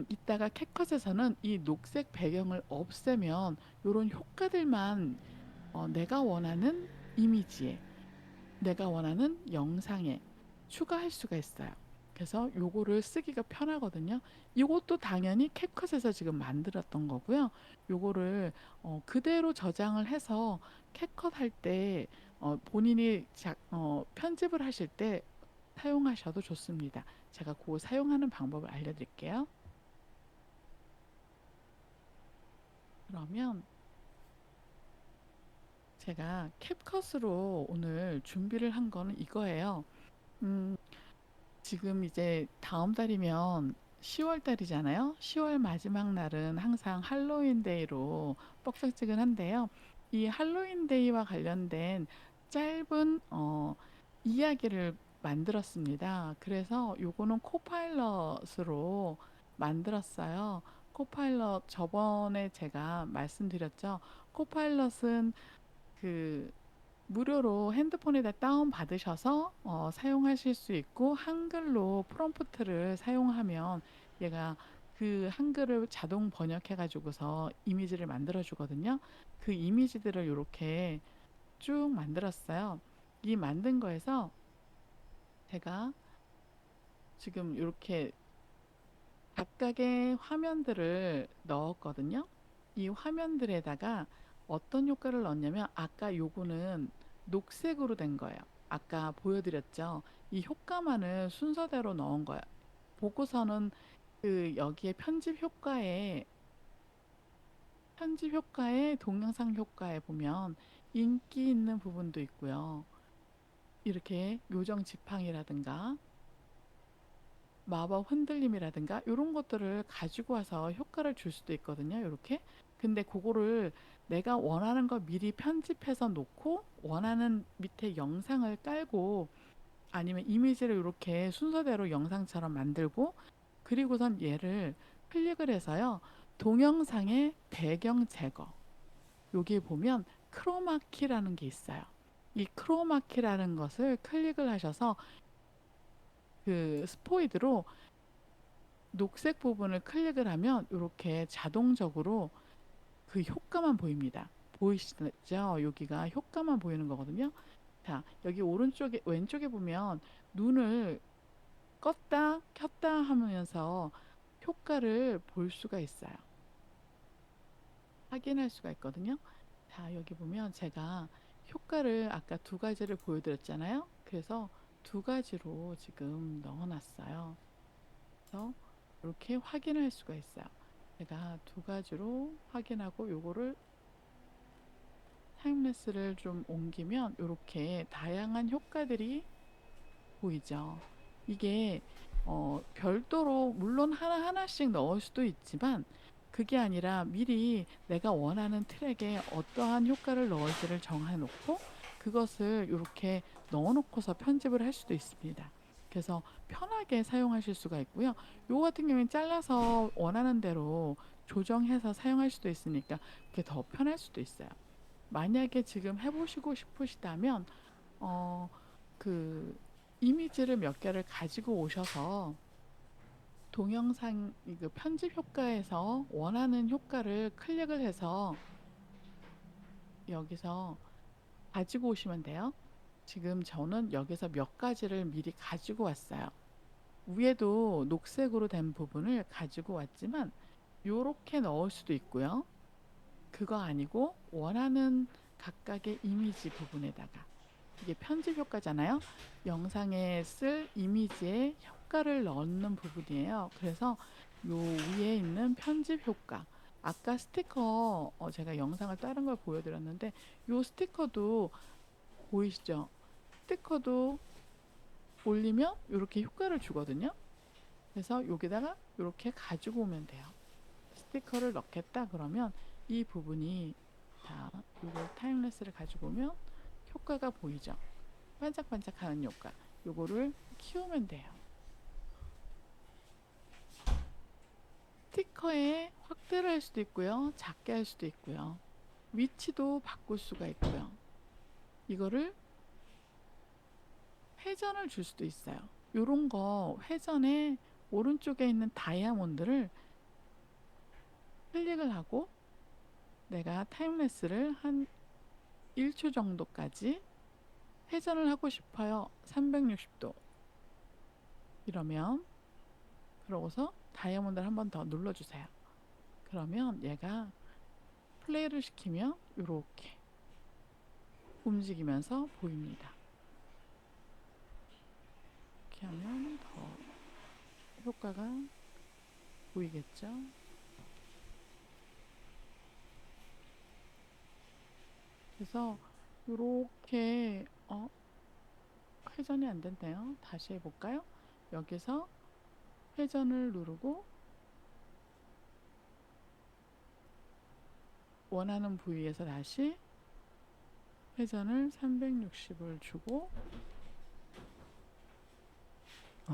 이따가 캡컷에서는 이 녹색 배경을 없애면 이런 효과들만 내가 원하는 이미지에 내가 원하는 영상에 추가할 수가 있어요. 그래서 요거를 쓰기가 편하거든요. 이것도 당연히 캡컷에서 지금 만들었던 거고요. 요거를 그대로 저장을 해서 캡컷 할 때 본인이 편집을 하실 때 사용하셔도 좋습니다. 제가 그 사용하는 방법을 알려드릴게요. 그러면 제가 캡컷으로 오늘 준비를 한 거는 이거예요. 음, 지금 이제 다음 달이면 10월 달이잖아요. 10월 마지막 날은 항상 할로윈 데이로 뻑적지근한데요. 이 할로윈 데이와 관련된 짧은 이야기를 만들었습니다. 그래서 요거는 코파일럿으로 만들었어요. 코파일럿 저번에 제가 말씀드렸죠. 코파일럿은 그 무료로 핸드폰에다 다운 받으셔서 사용하실 수 있고 한글로 프롬프트를 사용하면 얘가 그 한글을 자동 번역해 가지고서 이미지를 만들어 주거든요. 그 이미지들을 이렇게 쭉 만들었어요. 이 만든 거에서 제가 지금 이렇게 각각의 화면들을 넣었거든요. 이 화면들에다가 어떤 효과를 넣었냐면 아까 요거는 녹색으로 된 거예요. 아까 보여드렸죠. 이 효과만을 순서대로 넣은 거예요. 보고서는 그 여기에 편집 효과에 동영상 효과에 보면 인기 있는 부분도 있고요. 이렇게 요정 지팡이라든가 마법 흔들림이라든가 이런 것들을 가지고 와서 효과를 줄 수도 있거든요. 이렇게. 근데 그거를 내가 원하는 거 미리 편집해서 놓고 원하는 밑에 영상을 깔고 아니면 이미지를 이렇게 순서대로 영상처럼 만들고 그리고선 얘를 클릭을 해서요. 동영상의 배경 제거. 여기 보면 크로마키라는 게 있어요. 이 크로마키라는 것을 클릭을 하셔서 그 스포이드로 녹색 부분을 클릭을 하면 이렇게 자동적으로 그 효과만 보입니다. 보이시죠? 여기가 효과만 보이는 거거든요. 자, 여기 오른쪽에 왼쪽에 보면 눈을 껐다 켰다 하면서 효과를 볼 수가 있어요. 확인할 수가 있거든요. 자, 여기 보면 제가 효과를 아까 두 가지를 보여드렸잖아요. 그래서 두 가지로 지금 넣어놨어요. 그래서 이렇게 확인할 수가 있어요. 제가 두 가지로 확인하고 요거를 타임레스를 좀 옮기면 이렇게 다양한 효과들이 보이죠. 이게 별도로 물론 하나하나씩 넣을 수도 있지만 그게 아니라 미리 내가 원하는 트랙에 어떠한 효과를 넣을지를 정해놓고 그것을 이렇게 넣어놓고서 편집을 할 수도 있습니다. 그래서 편하게 사용하실 수가 있고요. 요거 같은 경우는 잘라서 원하는 대로 조정해서 사용할 수도 있으니까 그게 더 편할 수도 있어요. 만약에 지금 해보시고 싶으시다면 그 이미지를 몇 개를 가지고 오셔서 동영상 그 편집 효과에서 원하는 효과를 클릭을 해서 여기서 가지고 오시면 돼요. 지금 저는 여기서 몇 가지를 미리 가지고 왔어요. 위에도 녹색으로 된 부분을 가지고 왔지만 요렇게 넣을 수도 있고요. 그거 아니고 원하는 각각의 이미지 부분에다가 이게 편집 효과잖아요. 영상에 쓸 이미지에 효과를 넣는 부분이에요. 그래서 요 위에 있는 편집 효과 아까 스티커 제가 영상을 다른 걸 보여드렸는데 요 스티커도 보이시죠? 스티커도 올리면 이렇게 효과를 주거든요. 그래서 여기다가 이렇게 가지고 오면 돼요. 스티커를 넣겠다 그러면 이 부분이 다 이걸 타임레스를 가지고 오면 효과가 보이죠. 반짝반짝하는 효과. 요거를 키우면 돼요. 스티커에 확대를 할 수도 있고요. 작게 할 수도 있고요. 위치도 바꿀 수가 있고요. 이거를 회전을 줄 수도 있어요. 요런 거 회전에 오른쪽에 있는 다이아몬드를 클릭을 하고 내가 타임레스를 한 1초 정도까지 회전을 하고 싶어요. 360도. 이러면 그러고서 다이아몬드를 한 번 더 눌러주세요. 그러면 얘가 플레이를 시키면 이렇게 움직이면서 보입니다. 이렇게 하면 더 효과가 보이겠죠? 그래서 이렇게 회전이 안 된대요. 다시 해볼까요? 여기서 회전을 누르고 원하는 부위에서 다시 회전을 360을 주고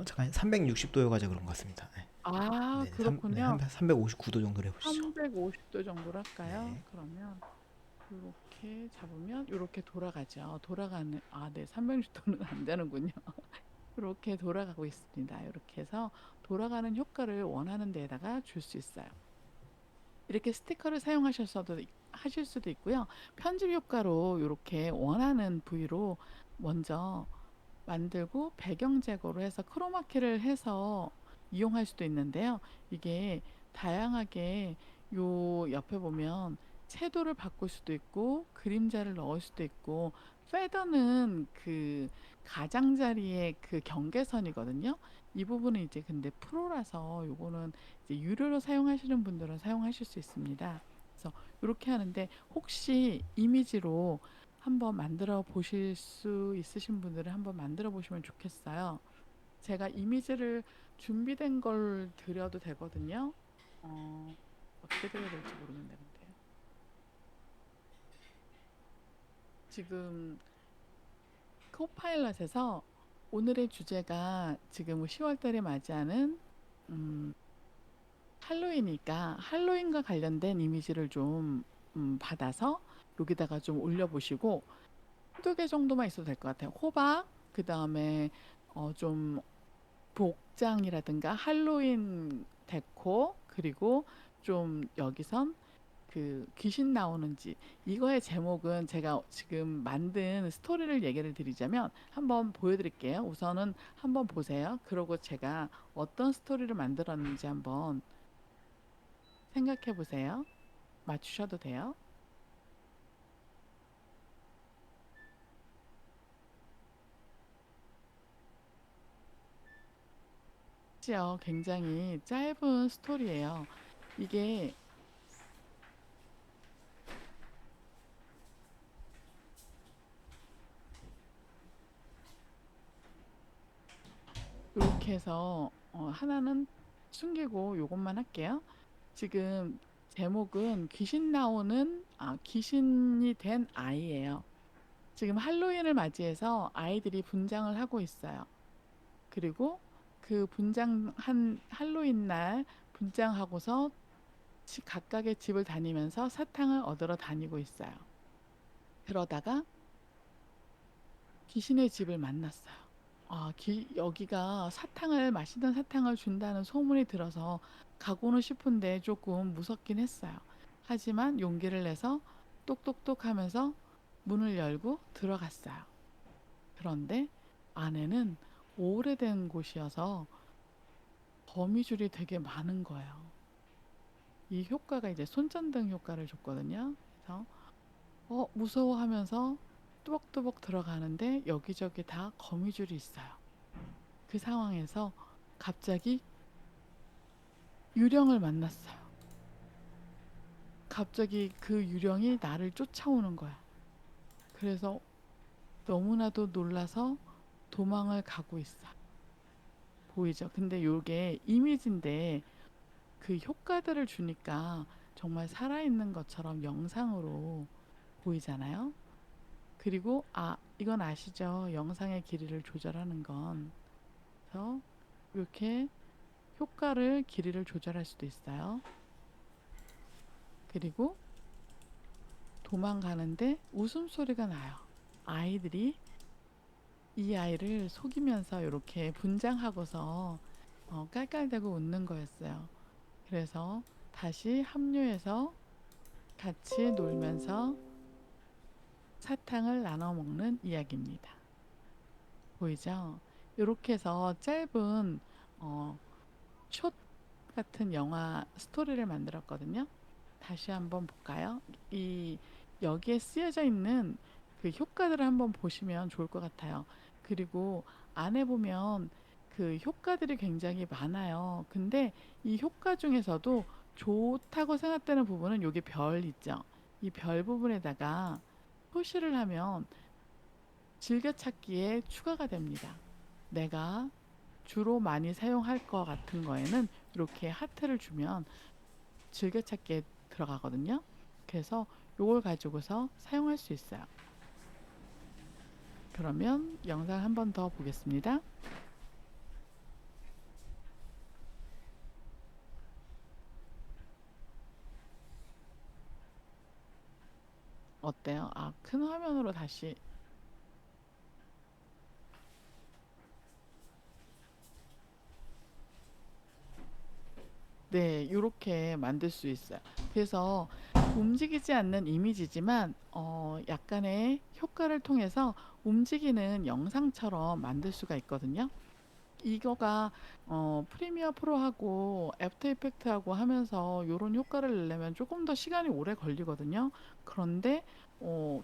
잠깐 360도여가지고 그런 것 같습니다. 네. 네, 그렇군요. 359도 정도로 해보시죠. 350도 정도로 할까요? 네. 그러면 이렇게 잡으면 이렇게 돌아가죠. 돌아가는 네, 360도는 안 되는군요. 이렇게 돌아가고 있습니다. 이렇게 해서 돌아가는 효과를 원하는 데에다가 줄 수 있어요. 이렇게 스티커를 하실 수도 있고요. 편집 효과로 이렇게 원하는 부위로 먼저 만들고 배경 제거로 해서 크로마키를 해서 이용할 수도 있는데요. 이게 다양하게 요 옆에 보면 채도를 바꿀 수도 있고 그림자를 넣을 수도 있고 페더는 그 가장자리의 그 경계선이거든요. 이 부분은 이제 근데 프로라서 요거는 이제 유료로 사용하시는 분들은 사용하실 수 있습니다. 그래서 이렇게 하는데 혹시 이미지로 한번 만들어 보실 수 있으신 분들은 한번 만들어 보시면 좋겠어요. 제가 이미지를 준비된 걸 드려도 되거든요. 어떻게 드려야 될지 모르겠는데 근데. 지금 코파일럿에서 오늘의 주제가 지금 10월달에 맞이하는 할로윈이니까 할로윈과 관련된 이미지를 좀 받아서 여기다가 좀 올려보시고 한두 개 정도만 있어도 될 것 같아요. 호박, 그 다음에 좀 복장이라든가 할로윈 데코, 그리고 좀 여기선 그 귀신 나오는지, 이거의 제목은 제가 지금 만든 스토리를 얘기를 드리자면 한번 보여드릴게요. 우선은 한번 보세요. 그리고 제가 어떤 스토리를 만들었는지 한번 생각해 보세요. 맞추셔도 돼요. 심지어 굉장히 짧은 스토리예요. 이게 이렇게 해서 하나는 숨기고 요것만 할게요. 지금 제목은 귀신이 된 아이예요. 지금 할로윈을 맞이해서 아이들이 분장을 하고 있어요. 그리고 그 분장한 할로윈 날 분장하고서 각각의 집을 다니면서 사탕을 얻으러 다니고 있어요. 그러다가 귀신의 집을 만났어요. 여기가 맛있는 사탕을 준다는 소문이 들어서 가고는 싶은데 조금 무섭긴 했어요. 하지만 용기를 내서 똑똑똑 하면서 문을 열고 들어갔어요. 그런데 안에는 오래된 곳이어서 거미줄이 되게 많은 거예요. 이 효과가 이제 손전등 효과를 줬거든요. 그래서 무서워하면서 뚜벅뚜벅 들어가는데 여기저기 다 거미줄이 있어요. 그 상황에서 갑자기 유령을 만났어요. 갑자기 그 유령이 나를 쫓아오는 거야. 그래서 너무나도 놀라서 도망을 가고 있어. 보이죠? 근데 요게 이미지인데 그 효과들을 주니까 정말 살아있는 것처럼 영상으로 보이잖아요. 그리고 이건 아시죠? 영상의 길이를 조절하는 건. 그래서 이렇게 길이를 조절할 수도 있어요. 그리고 도망가는데 웃음소리가 나요. 아이들이 이 아이를 속이면서 이렇게 분장하고서 깔깔대고 웃는 거였어요. 그래서 다시 합류해서 같이 놀면서 사탕을 나눠 먹는 이야기입니다. 보이죠? 이렇게 해서 짧은 숏 같은 영화 스토리를 만들었거든요. 다시 한번 볼까요? 여기에 쓰여져 있는 그 효과들을 한번 보시면 좋을 것 같아요. 그리고 안에 보면 그 효과들이 굉장히 많아요. 근데 이 효과 중에서도 좋다고 생각되는 부분은 여기 별 있죠. 이 별 부분에다가 표시를 하면 즐겨찾기에 추가가 됩니다. 내가 주로 많이 사용할 것 같은 거에는 이렇게 하트를 주면 즐겨찾기에 들어가거든요. 그래서 이걸 가지고서 사용할 수 있어요. 그러면 영상 한 번 더 보겠습니다. 어때요? 큰 화면으로 다시. 네, 이렇게 만들 수 있어요. 그래서 움직이지 않는 이미지지만 약간의 효과를 통해서 움직이는 영상처럼 만들 수가 있거든요. 이거가 프리미어 프로하고 애프터 이펙트하고 하면서 요런 효과를 내려면 조금 더 시간이 오래 걸리거든요. 그런데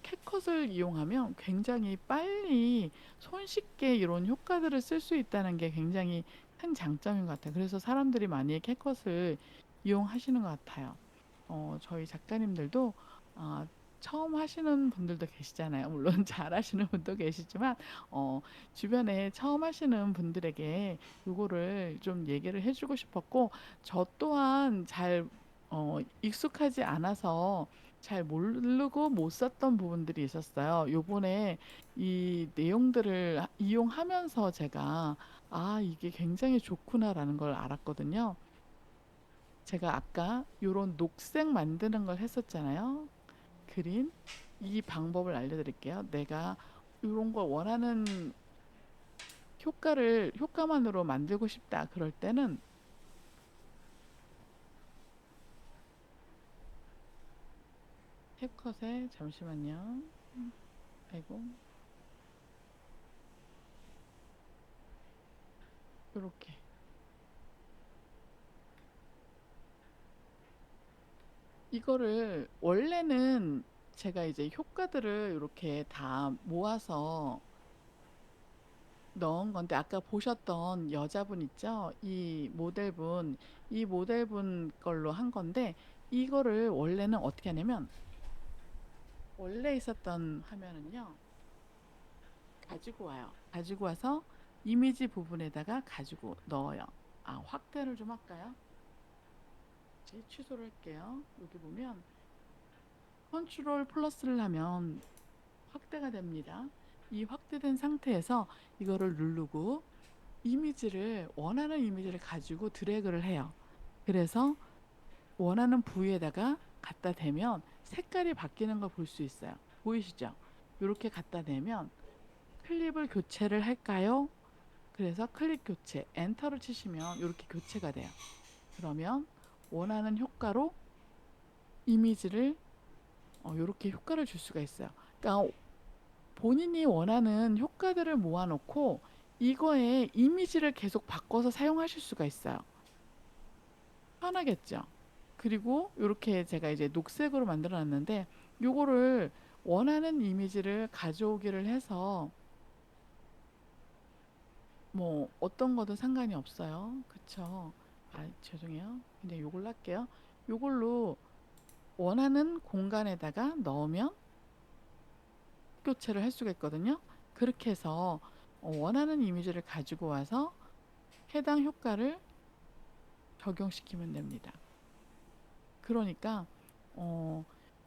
캡컷을 이용하면 굉장히 빨리 손쉽게 이런 효과들을 쓸 수 있다는 게 굉장히 큰 장점인 것 같아요. 그래서 사람들이 많이 캡컷을 이용하시는 것 같아요. 저희 작가님들도 아, 처음 하시는 분들도 계시잖아요. 물론 잘 하시는 분도 계시지만 어, 주변에 처음 하시는 분들에게 이거를 좀 얘기를 해주고 싶었고, 저 또한 잘 익숙하지 않아서 잘 모르고 못 썼던 부분들이 있었어요. 요번에 이 내용들을 이용하면서 제가 이게 굉장히 좋구나라는 걸 알았거든요. 제가 아까 요런 녹색 만드는 걸 했었잖아요. 그린. 이 방법을 알려드릴게요. 내가 이런 걸 원하는 효과만으로 만들고 싶다. 그럴 때는 캡컷에 잠시만요. 아이고. 이렇게 이거를 원래는 제가 이제 효과들을 이렇게 다 모아서 넣은 건데, 아까 보셨던 여자분 있죠? 이 모델분 걸로 한 건데, 이거를 원래는 어떻게 하냐면, 원래 있었던 화면은요, 가지고 와요. 가지고 와서 이미지 부분에다가 가지고 넣어요. 확대를 좀 할까요? 이제 취소를 할게요. 여기 보면 컨트롤 플러스를 하면 확대가 됩니다. 이 확대된 상태에서 이거를 누르고 원하는 이미지를 가지고 드래그를 해요. 그래서 원하는 부위에다가 갖다 대면 색깔이 바뀌는 걸 볼 수 있어요. 보이시죠? 이렇게 갖다 대면 클립을 교체를 할까요? 그래서 클릭 교체, 엔터를 치시면 이렇게 교체가 돼요. 그러면 원하는 효과로 이미지를 이렇게 효과를 줄 수가 있어요. 그러니까 본인이 원하는 효과들을 모아놓고 이거에 이미지를 계속 바꿔서 사용하실 수가 있어요. 편하겠죠? 그리고 이렇게 제가 이제 녹색으로 만들어 놨는데, 요거를 원하는 이미지를 가져오기를 해서 뭐 어떤 거든 상관이 없어요. 그쵸? 죄송해요. 그냥 요걸로 할게요. 요걸로 원하는 공간에다가 넣으면 교체를 할 수가 있거든요. 그렇게 해서 원하는 이미지를 가지고 와서 해당 효과를 적용시키면 됩니다. 그러니까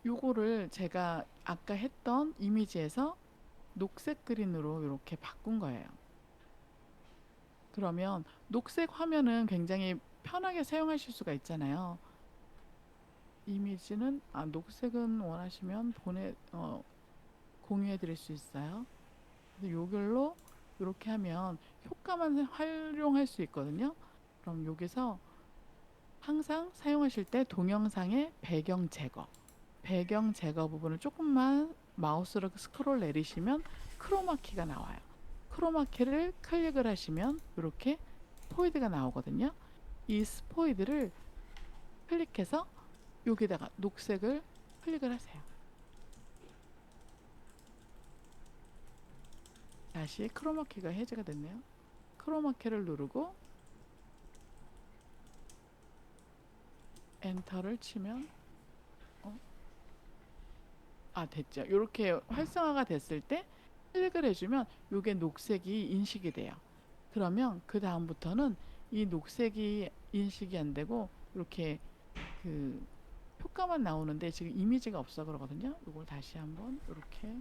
요거를 제가 아까 했던 이미지에서 녹색 그린으로 이렇게 바꾼 거예요. 그러면 녹색 화면은 굉장히 편하게 사용하실 수가 있잖아요. 이미지는 녹색은 원하시면 공유해 드릴 수 있어요. 요걸로 이렇게 하면 효과만 활용할 수 있거든요. 그럼 여기서 항상 사용하실 때 동영상의 배경 제거 부분을 조금만 마우스로 스크롤 내리시면 크로마키가 나와요. 크로마키를 클릭을 하시면 이렇게 스포이드가 나오거든요. 이 스포이드를 클릭해서 여기다가 녹색을 클릭을 하세요. 다시 크로마키가 해제가 됐네요. 크로마키를 누르고 엔터를 치면 됐죠. 이렇게 활성화가 됐을 때 클릭을 해주면 이게 녹색이 인식이 돼요. 그러면 그 다음부터는 이 녹색이 인식이 안 되고 이렇게 그 효과만 나오는데 지금 이미지가 없어 그러거든요. 이걸 다시 한번 이렇게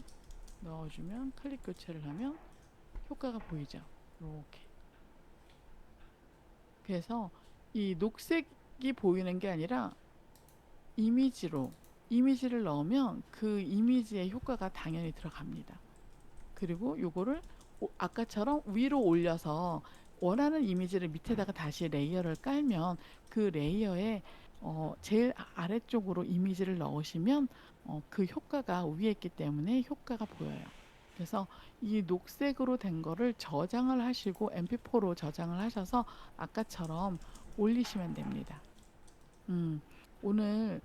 넣어주면 클릭 교체를 하면 효과가 보이죠. 이렇게. 그래서 이 녹색이 보이는 게 아니라 이미지를 넣으면 그 이미지의 효과가 당연히 들어갑니다. 그리고 요거를 아까처럼 위로 올려서 원하는 이미지를 밑에다가 다시 레이어를 깔면 그 레이어에 제일 아래쪽으로 이미지를 넣으시면 그 효과가 위에 있기 때문에 효과가 보여요. 그래서 이 녹색으로 된 거를 저장을 하시고 mp4로 저장을 하셔서 아까처럼 올리시면 됩니다. 음, 오늘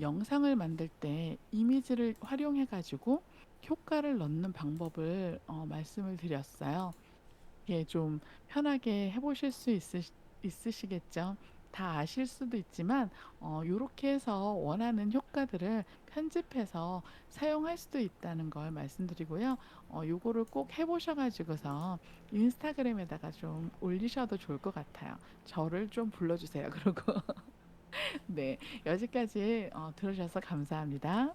영상을 만들 때 이미지를 활용해 가지고 효과를 넣는 방법을 말씀을 드렸어요. 이게 좀 편하게 해보실 수 있으시겠죠? 다 아실 수도 있지만 요렇게 해서 원하는 효과들을 편집해서 사용할 수도 있다는 걸 말씀드리고요. 요거를 꼭 해보셔가지고서 인스타그램에다가 좀 올리셔도 좋을 것 같아요. 저를 좀 불러주세요. 그리고 네, 여기까지 들어주셔서 감사합니다.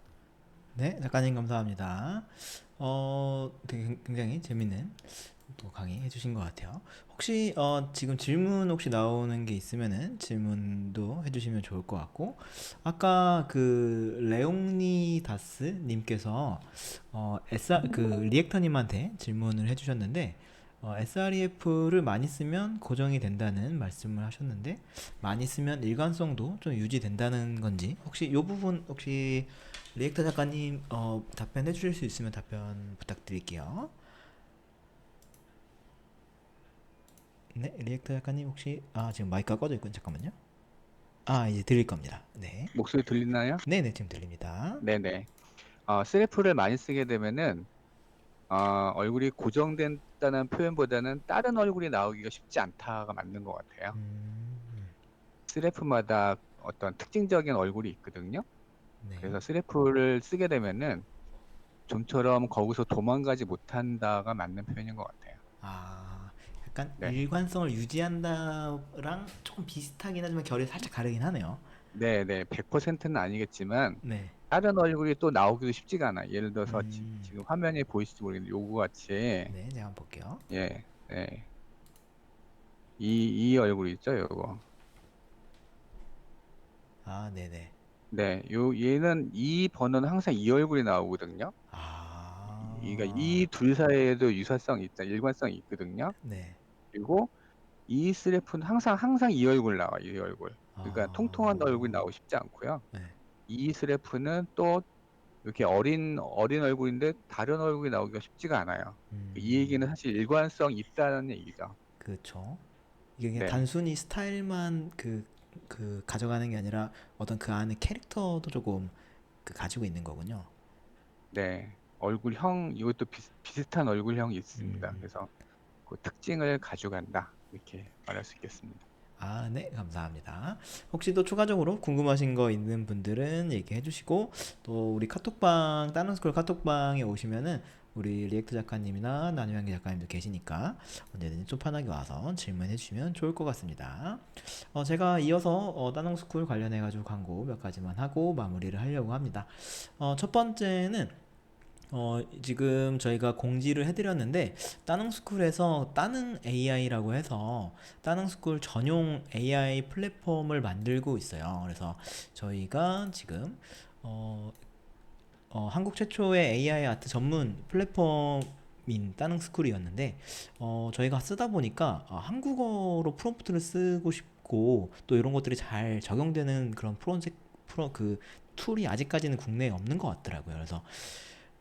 네, 작가님 감사합니다. 되게 굉장히 재밌는 또 강의 해주신 것 같아요. 혹시 지금 질문 혹시 나오는 게 있으면은 질문도 해주시면 좋을 것 같고, 아까 그 레옹니다스 님께서 그 리액터님한테 질문을 해주셨는데, SREF를 많이 쓰면 고정이 된다는 말씀을 하셨는데, 많이 쓰면 일관성도 좀 유지된다는 건지, 혹시 이 부분 혹시 리액터 작가님 답변해 주실 수 있으면 답변 부탁드릴게요. 네, 리액터 작가님 혹시 지금 마이크가 꺼져 있군. 잠깐만요. 이제 들릴 겁니다. 네. 목소리 들리나요? 네네, 지금 들립니다. 네네. 스래프를 많이 쓰게 되면은 얼굴이 고정된다는 표현보다는 다른 얼굴이 나오기가 쉽지 않다가 맞는 것 같아요. 음, 스래프마다 어떤 특징적인 얼굴이 있거든요. 네. 그래서 스래프를 쓰게 되면은 좀처럼 거기서 도망가지 못한다가 맞는 표현인 것 같아요. 약간 네. 일관성을 유지한다랑 조금 비슷하긴 하지만 결이 살짝 다르긴 하네요. 네네. 100%는 아니겠지만 네. 다른 얼굴이 또 나오기도 쉽지가 않아요. 예를 들어서 음, 지금 화면에 보이실지 모르겠는데 요거 같이 네, 제가 한번 볼게요. 예, 예. 이 얼굴 있죠, 요거. 네네. 네, 얘는 이 번호는 항상 이 얼굴이 나오거든요. 그러니까 이 둘 사이에도 유사성이 있다, 일관성이 있거든요. 네. 그리고 이 스래프는 항상 이 얼굴 나와, 이 얼굴. 그러니까 통통한 얼굴이 나오고 싶지 않고요. 네. 이 스래프는 또 이렇게 어린 얼굴인데 다른 얼굴이 나오기가 쉽지가 않아요. 이 얘기는 사실 일관성이 있다는 얘기죠. 그렇죠. 이게 그냥 네, 단순히 스타일만 가져가는 게 아니라 어떤 그 안에 캐릭터도 조금 가지고 있는 거군요. 네. 얼굴형, 이것도 비슷한 얼굴형이 있습니다. 음. 그래서 그 특징을 가져간다. 이렇게 말할 수 있겠습니다. 네, 감사합니다. 혹시 또 추가적으로 궁금하신 거 있는 분들은 얘기해 주시고, 또 우리 카톡방, 다른 스쿨 카톡방에 오시면은 우리 리액터 작가님이나 나누양기 작가님도 계시니까 언제든지 좀 편하게 와서 질문해 주시면 좋을 것 같습니다. 제가 이어서 다른 스쿨 관련해 가지고 광고 몇 가지만 하고 마무리를 하려고 합니다. 첫 번째는 지금 저희가 공지를 해드렸는데, 따능스쿨에서 따능 AI라고 해서 따능스쿨 전용 AI 플랫폼을 만들고 있어요. 그래서 저희가 지금 어, 한국 최초의 AI 아트 전문 플랫폼인 따능스쿨이었는데, 저희가 쓰다 보니까 한국어로 프롬프트를 쓰고 싶고 또 이런 것들이 잘 적용되는 그런 그 툴이 아직까지는 국내에 없는 것 같더라고요. 그래서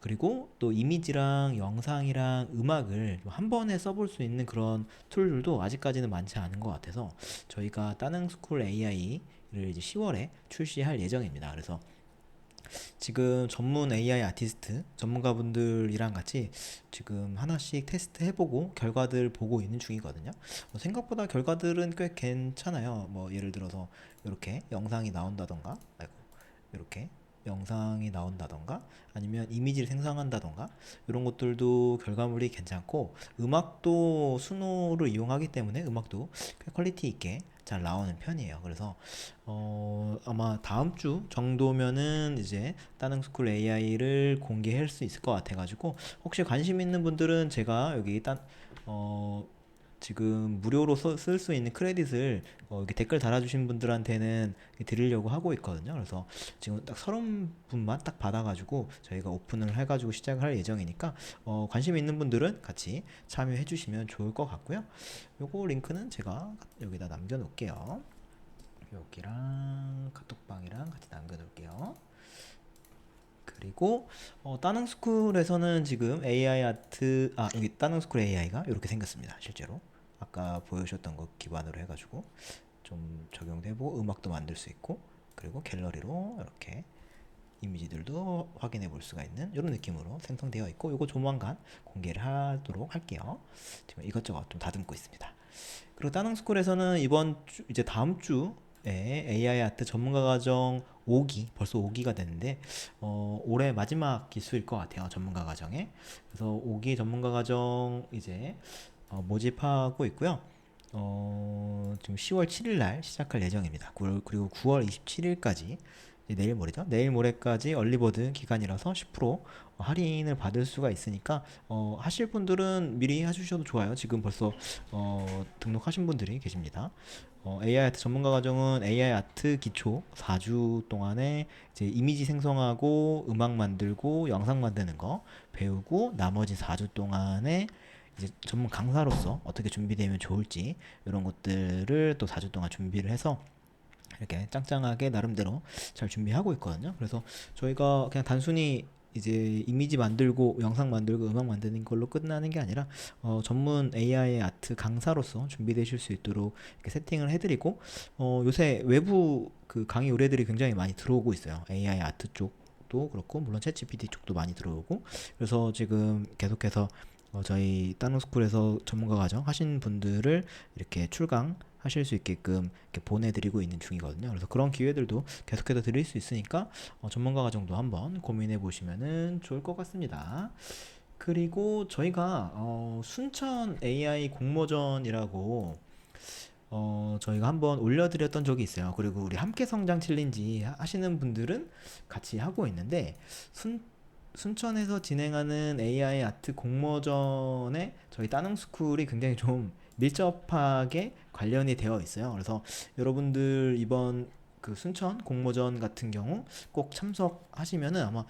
그리고 또 이미지랑 영상이랑 음악을 한 번에 써볼 수 있는 그런 툴들도 아직까지는 많지 않은 것 같아서 저희가 따능스쿨 AI를 이제 10월에 출시할 예정입니다. 그래서 지금 전문 AI 아티스트 전문가분들이랑 같이 지금 하나씩 테스트 해보고 결과들 보고 있는 중이거든요. 생각보다 결과들은 꽤 괜찮아요. 뭐 예를 들어서 이렇게 영상이 나온다던가, 이렇게 영상이 나온다던가 아니면 이미지를 생성한다던가 이런 것들도 결과물이 괜찮고, 음악도 수노를 이용하기 때문에 음악도 꽤 퀄리티 있게 잘 나오는 편이에요. 그래서 아마 다음 주 정도면은 이제 따능스쿨 AI를 공개할 수 있을 것 같아가지고, 혹시 관심 있는 분들은 제가 여기 어, 지금 무료로 쓸 수 있는 크레딧을 이렇게 댓글 달아주신 분들한테는 드리려고 하고 있거든요. 그래서 지금 딱 30분만 딱 받아가지고 저희가 오픈을 해가지고 시작을 할 예정이니까 관심 있는 분들은 같이 참여해 주시면 좋을 것 같고요. 요거 링크는 제가 여기다 남겨놓을게요. 여기랑 카톡방이랑 같이 남겨놓을게요. 그리고 따능스쿨에서는 지금 AI 아트, 여기 따능스쿨 AI가 이렇게 생겼습니다. 실제로 아까 보여주셨던 거 기반으로 해가지고 좀 적용되고 음악도 만들 수 있고, 그리고 갤러리로 이렇게 이미지들도 확인해 볼 수가 있는 이런 느낌으로 생성되어 있고, 이거 조만간 공개를 하도록 할게요. 지금 이것저것 좀 다듬고 있습니다. 그리고 따능스쿨에서는 이번 주, 이제 다음 주에 AI 아트 전문가 과정 5기, 벌써 5기가 됐는데 올해 마지막 기수일 것 같아요. 전문가 과정에. 그래서 5기 전문가 과정 이제 모집하고 있고요. 지금 10월 7일 날 시작할 예정입니다. 그리고 9월 27일까지, 내일 모레죠. 내일 모레까지 얼리버드 기간이라서 10% 할인을 받을 수가 있으니까 하실 분들은 미리 해주셔도 좋아요. 지금 벌써 등록하신 분들이 계십니다. AI 아트 전문가 과정은 AI 아트 기초 4주 동안에 이제 이미지 생성하고 음악 만들고 영상 만드는 거 배우고, 나머지 4주 동안에 이제 전문 강사로서 어떻게 준비되면 좋을지 이런 것들을 또 4주 동안 준비를 해서 이렇게 짱짱하게 나름대로 잘 준비하고 있거든요. 그래서 저희가 그냥 단순히 이제 이미지 만들고 영상 만들고 음악 만드는 걸로 끝나는 게 아니라 전문 AI 아트 강사로서 준비되실 수 있도록 이렇게 세팅을 해드리고, 요새 외부 그 강의 의뢰들이 굉장히 많이 들어오고 있어요. AI 아트 쪽도 그렇고, 물론 챗GPT 쪽도 많이 들어오고, 그래서 지금 계속해서 저희 따노스쿨에서 전문가 과정 하신 분들을 이렇게 출강 하실 수 있게끔 이렇게 보내드리고 있는 중이거든요. 그래서 그런 기회들도 계속해서 드릴 수 있으니까 전문가 과정도 한번 고민해 보시면은 좋을 것 같습니다. 그리고 저희가 순천 AI 공모전이라고 저희가 한번 올려드렸던 적이 있어요. 그리고 우리 함께 성장 챌린지 하시는 분들은 같이 하고 있는데, 순천에서 진행하는 AI 아트 공모전에 저희 따능스쿨이 굉장히 좀 밀접하게 관련이 되어 있어요. 그래서 여러분들 이번 그 순천 공모전 같은 경우 꼭 참석하시면은 아마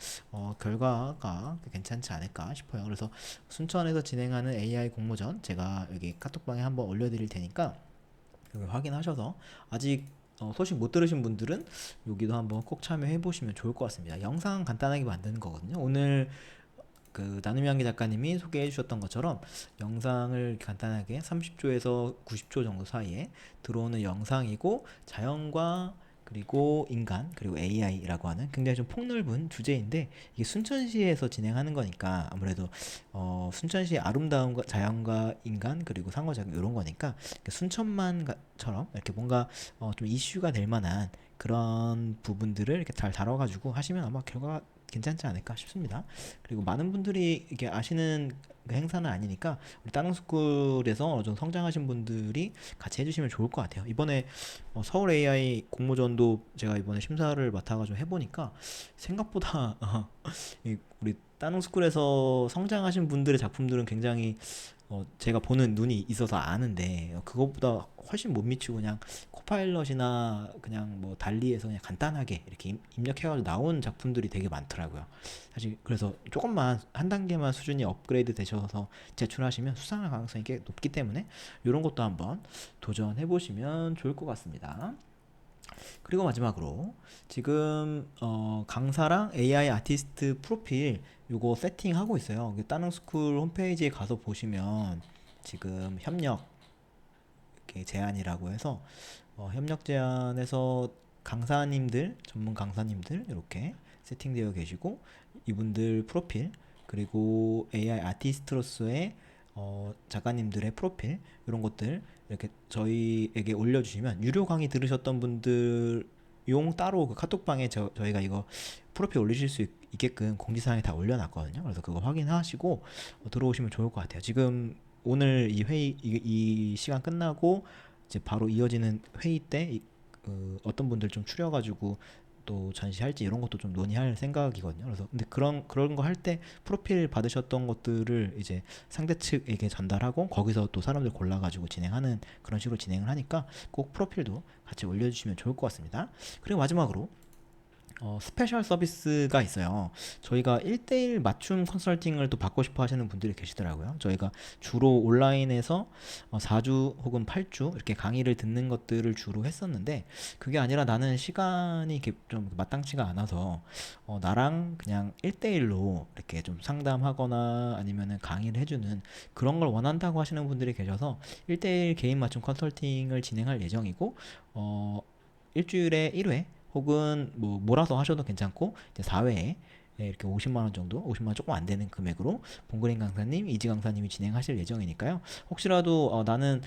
결과가 괜찮지 않을까 싶어요. 그래서 순천에서 진행하는 AI 공모전 제가 여기 카톡방에 한번 올려드릴 테니까 여기 확인하셔서, 아직 소식 못 들으신 분들은 여기도 한번 꼭 참여해 보시면 좋을 것 같습니다. 영상 간단하게 만드는 거거든요. 오늘 그 나눔양기 작가님이 소개해 주셨던 것처럼 영상을 간단하게 30초에서 90초 정도 사이에 들어오는 영상이고, 자연과 그리고 인간 그리고 AI라고 하는 굉장히 좀 폭넓은 주제인데, 이게 순천시에서 진행하는 거니까 아무래도 순천시의 아름다운 자연과 인간 그리고 상호작용 이런 거니까 순천만처럼 이렇게 뭔가 좀 이슈가 될 만한 그런 부분들을 이렇게 잘 다뤄가지고 하시면 아마 결과가 괜찮지 않을까 싶습니다. 그리고 많은 분들이 이렇게 아시는 그 행사는 아니니까 우리 따릉스쿨에서 어느 정도 성장하신 분들이 같이 해주시면 좋을 것 같아요. 이번에 서울 AI 공모전도 제가 이번에 심사를 맡아가지고 해보니까 생각보다 우리 따릉스쿨에서 성장하신 분들의 작품들은 굉장히 제가 보는 눈이 있어서 아는데, 그것보다 훨씬 못 미치고 그냥 코파일럿이나 그냥 뭐 달리에서 그냥 간단하게 이렇게 입력해가지고 나온 작품들이 되게 많더라고요. 사실 그래서 조금만 한 단계만 수준이 업그레이드 되셔서 제출하시면 수상할 가능성이 꽤 높기 때문에 이런 것도 한번 도전해 보시면 좋을 것 같습니다. 그리고 마지막으로 지금 강사랑 AI 아티스트 프로필 요거 세팅하고 있어요. 따릉스쿨 홈페이지에 가서 보시면 지금 협력 이렇게 제안이라고 해서 협력 제안에서 강사님들, 전문 강사님들 이렇게 세팅되어 계시고, 이분들 프로필 그리고 AI 아티스트로서의 작가님들의 프로필 이런 것들 이렇게 저희에게 올려주시면, 유료 강의 들으셨던 분들 용 따로 그 카톡방에 저희가 이거 프로필 올리실 수 있게끔 공지사항에 다 올려놨거든요. 그래서 그거 확인하시고 들어오시면 좋을 것 같아요. 지금 오늘 이 회의 이 시간 끝나고 이제 바로 이어지는 회의 때 어떤 분들 좀 추려가지고 또 전시할지 이런 것도 좀 논의할 생각이거든요. 그래서 근데 그런 거 할 때 프로필 받으셨던 것들을 이제 상대 측에게 전달하고 거기서 또 사람들 골라가지고 진행하는 그런 식으로 진행을 하니까 꼭 프로필도 같이 올려주시면 좋을 것 같습니다. 그리고 마지막으로 스페셜 서비스가 있어요. 저희가 1대1 맞춤 컨설팅을 또 받고 싶어 하시는 분들이 계시더라고요. 저희가 주로 온라인에서 4주 혹은 8주 이렇게 강의를 듣는 것들을 주로 했었는데, 그게 아니라 나는 시간이 이렇게 좀 마땅치가 않아서 나랑 그냥 1대1로 이렇게 좀 상담하거나 아니면은 강의를 해주는 그런 걸 원한다고 하시는 분들이 계셔서 1대1 개인 맞춤 컨설팅을 진행할 예정이고, 일주일에 1회 혹은 뭐 몰아서 하셔도 괜찮고, 이제 4회에 이렇게 50만 원 정도, 50만 원 조금 안 되는 금액으로 봉그린 강사님, 이지 강사님이 진행하실 예정이니까요. 혹시라도 나는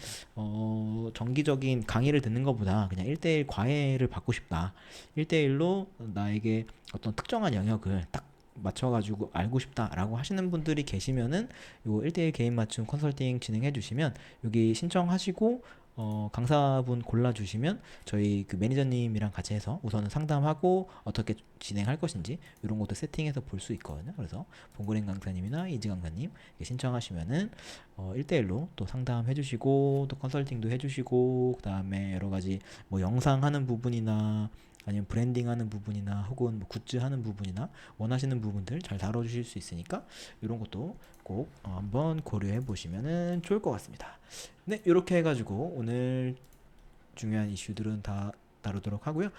정기적인 강의를 듣는 것보다 그냥 1대1 과외를 받고 싶다. 1대1로 나에게 어떤 특정한 영역을 딱 맞춰가지고 알고 싶다라고 하시는 분들이 계시면은 요 1대1 개인 맞춤 컨설팅 진행해 주시면 여기 신청하시고 강사분 골라주시면 저희 그 매니저님이랑 같이 해서 우선은 상담하고 어떻게 진행할 것인지 이런 것도 세팅해서 볼 수 있거든요. 그래서 봉그린 강사님이나 이지 강사님 신청하시면은 1대1로 또 상담해 주시고 또 컨설팅도 해 주시고, 그 다음에 여러 가지 뭐 영상 하는 부분이나 아니면 브랜딩 하는 부분이나 혹은 뭐 굿즈 하는 부분이나 원하시는 부분들 잘 다뤄주실 수 있으니까 이런 것도 꼭 한번 고려해 보시면은 좋을 것 같습니다. 네, 이렇게 해가지고 오늘 중요한 이슈들은 다 다루도록 하고요.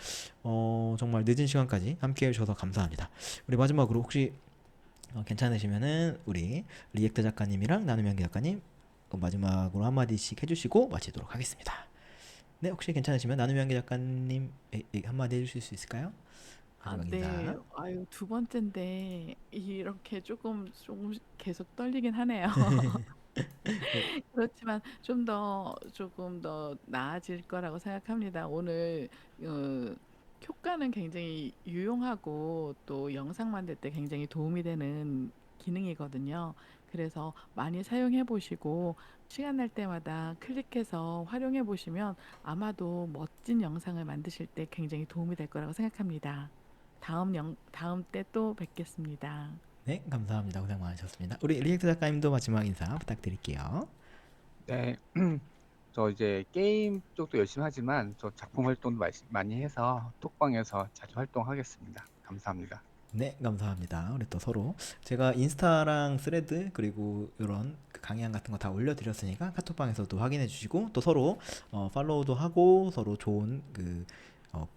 정말 늦은 시간까지 함께 해주셔서 감사합니다. 우리 마지막으로 혹시 괜찮으시면은 우리 리액터 작가님이랑 나눔연기 작가님 마지막으로 한마디씩 해주시고 마치도록 하겠습니다. 네, 혹시 괜찮으시면 나눔연기 작가님 한마디 해주실 수 있을까요? 아, 마지막 네. 인사. 아유, 두 번째인데 이렇게 조금 계속 떨리긴 하네요. 그렇지만 조금 더 나아질 거라고 생각합니다. 오늘 효과는 굉장히 유용하고 또 영상 만들 때 굉장히 도움이 되는 기능이거든요. 그래서 많이 사용해 보시고 시간 날 때마다 클릭해서 활용해 보시면 아마도 멋진 영상을 만드실 때 굉장히 도움이 될 거라고 생각합니다. 다음 때 또 뵙겠습니다. 네, 감사합니다. 고생 많으셨습니다. 우리 리액터 작가님도 마지막 인사 부탁드릴게요. 네. 저 이제 게임 쪽도 열심히 하지만 저 작품 활동도 많이 해서 톡방에서 자주 활동하겠습니다. 감사합니다. 네, 감사합니다. 우리 또 서로 제가 인스타랑 스레드 그리고 이런 그 강의안 같은 거 다 올려드렸으니까 카톡방에서도 확인해 주시고 또 서로 팔로우도 하고 서로 좋은 그 어,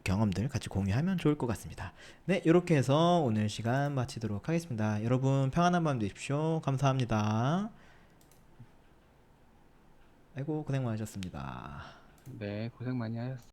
경험들 같이 공유하면 좋을 것 같습니다. 네, 이렇게 해서 오늘 시간 마치도록 하겠습니다. 여러분 평안한 밤 되십시오. 감사합니다. 아이고 고생 많으셨습니다. 네, 고생 많이 하셨습니다.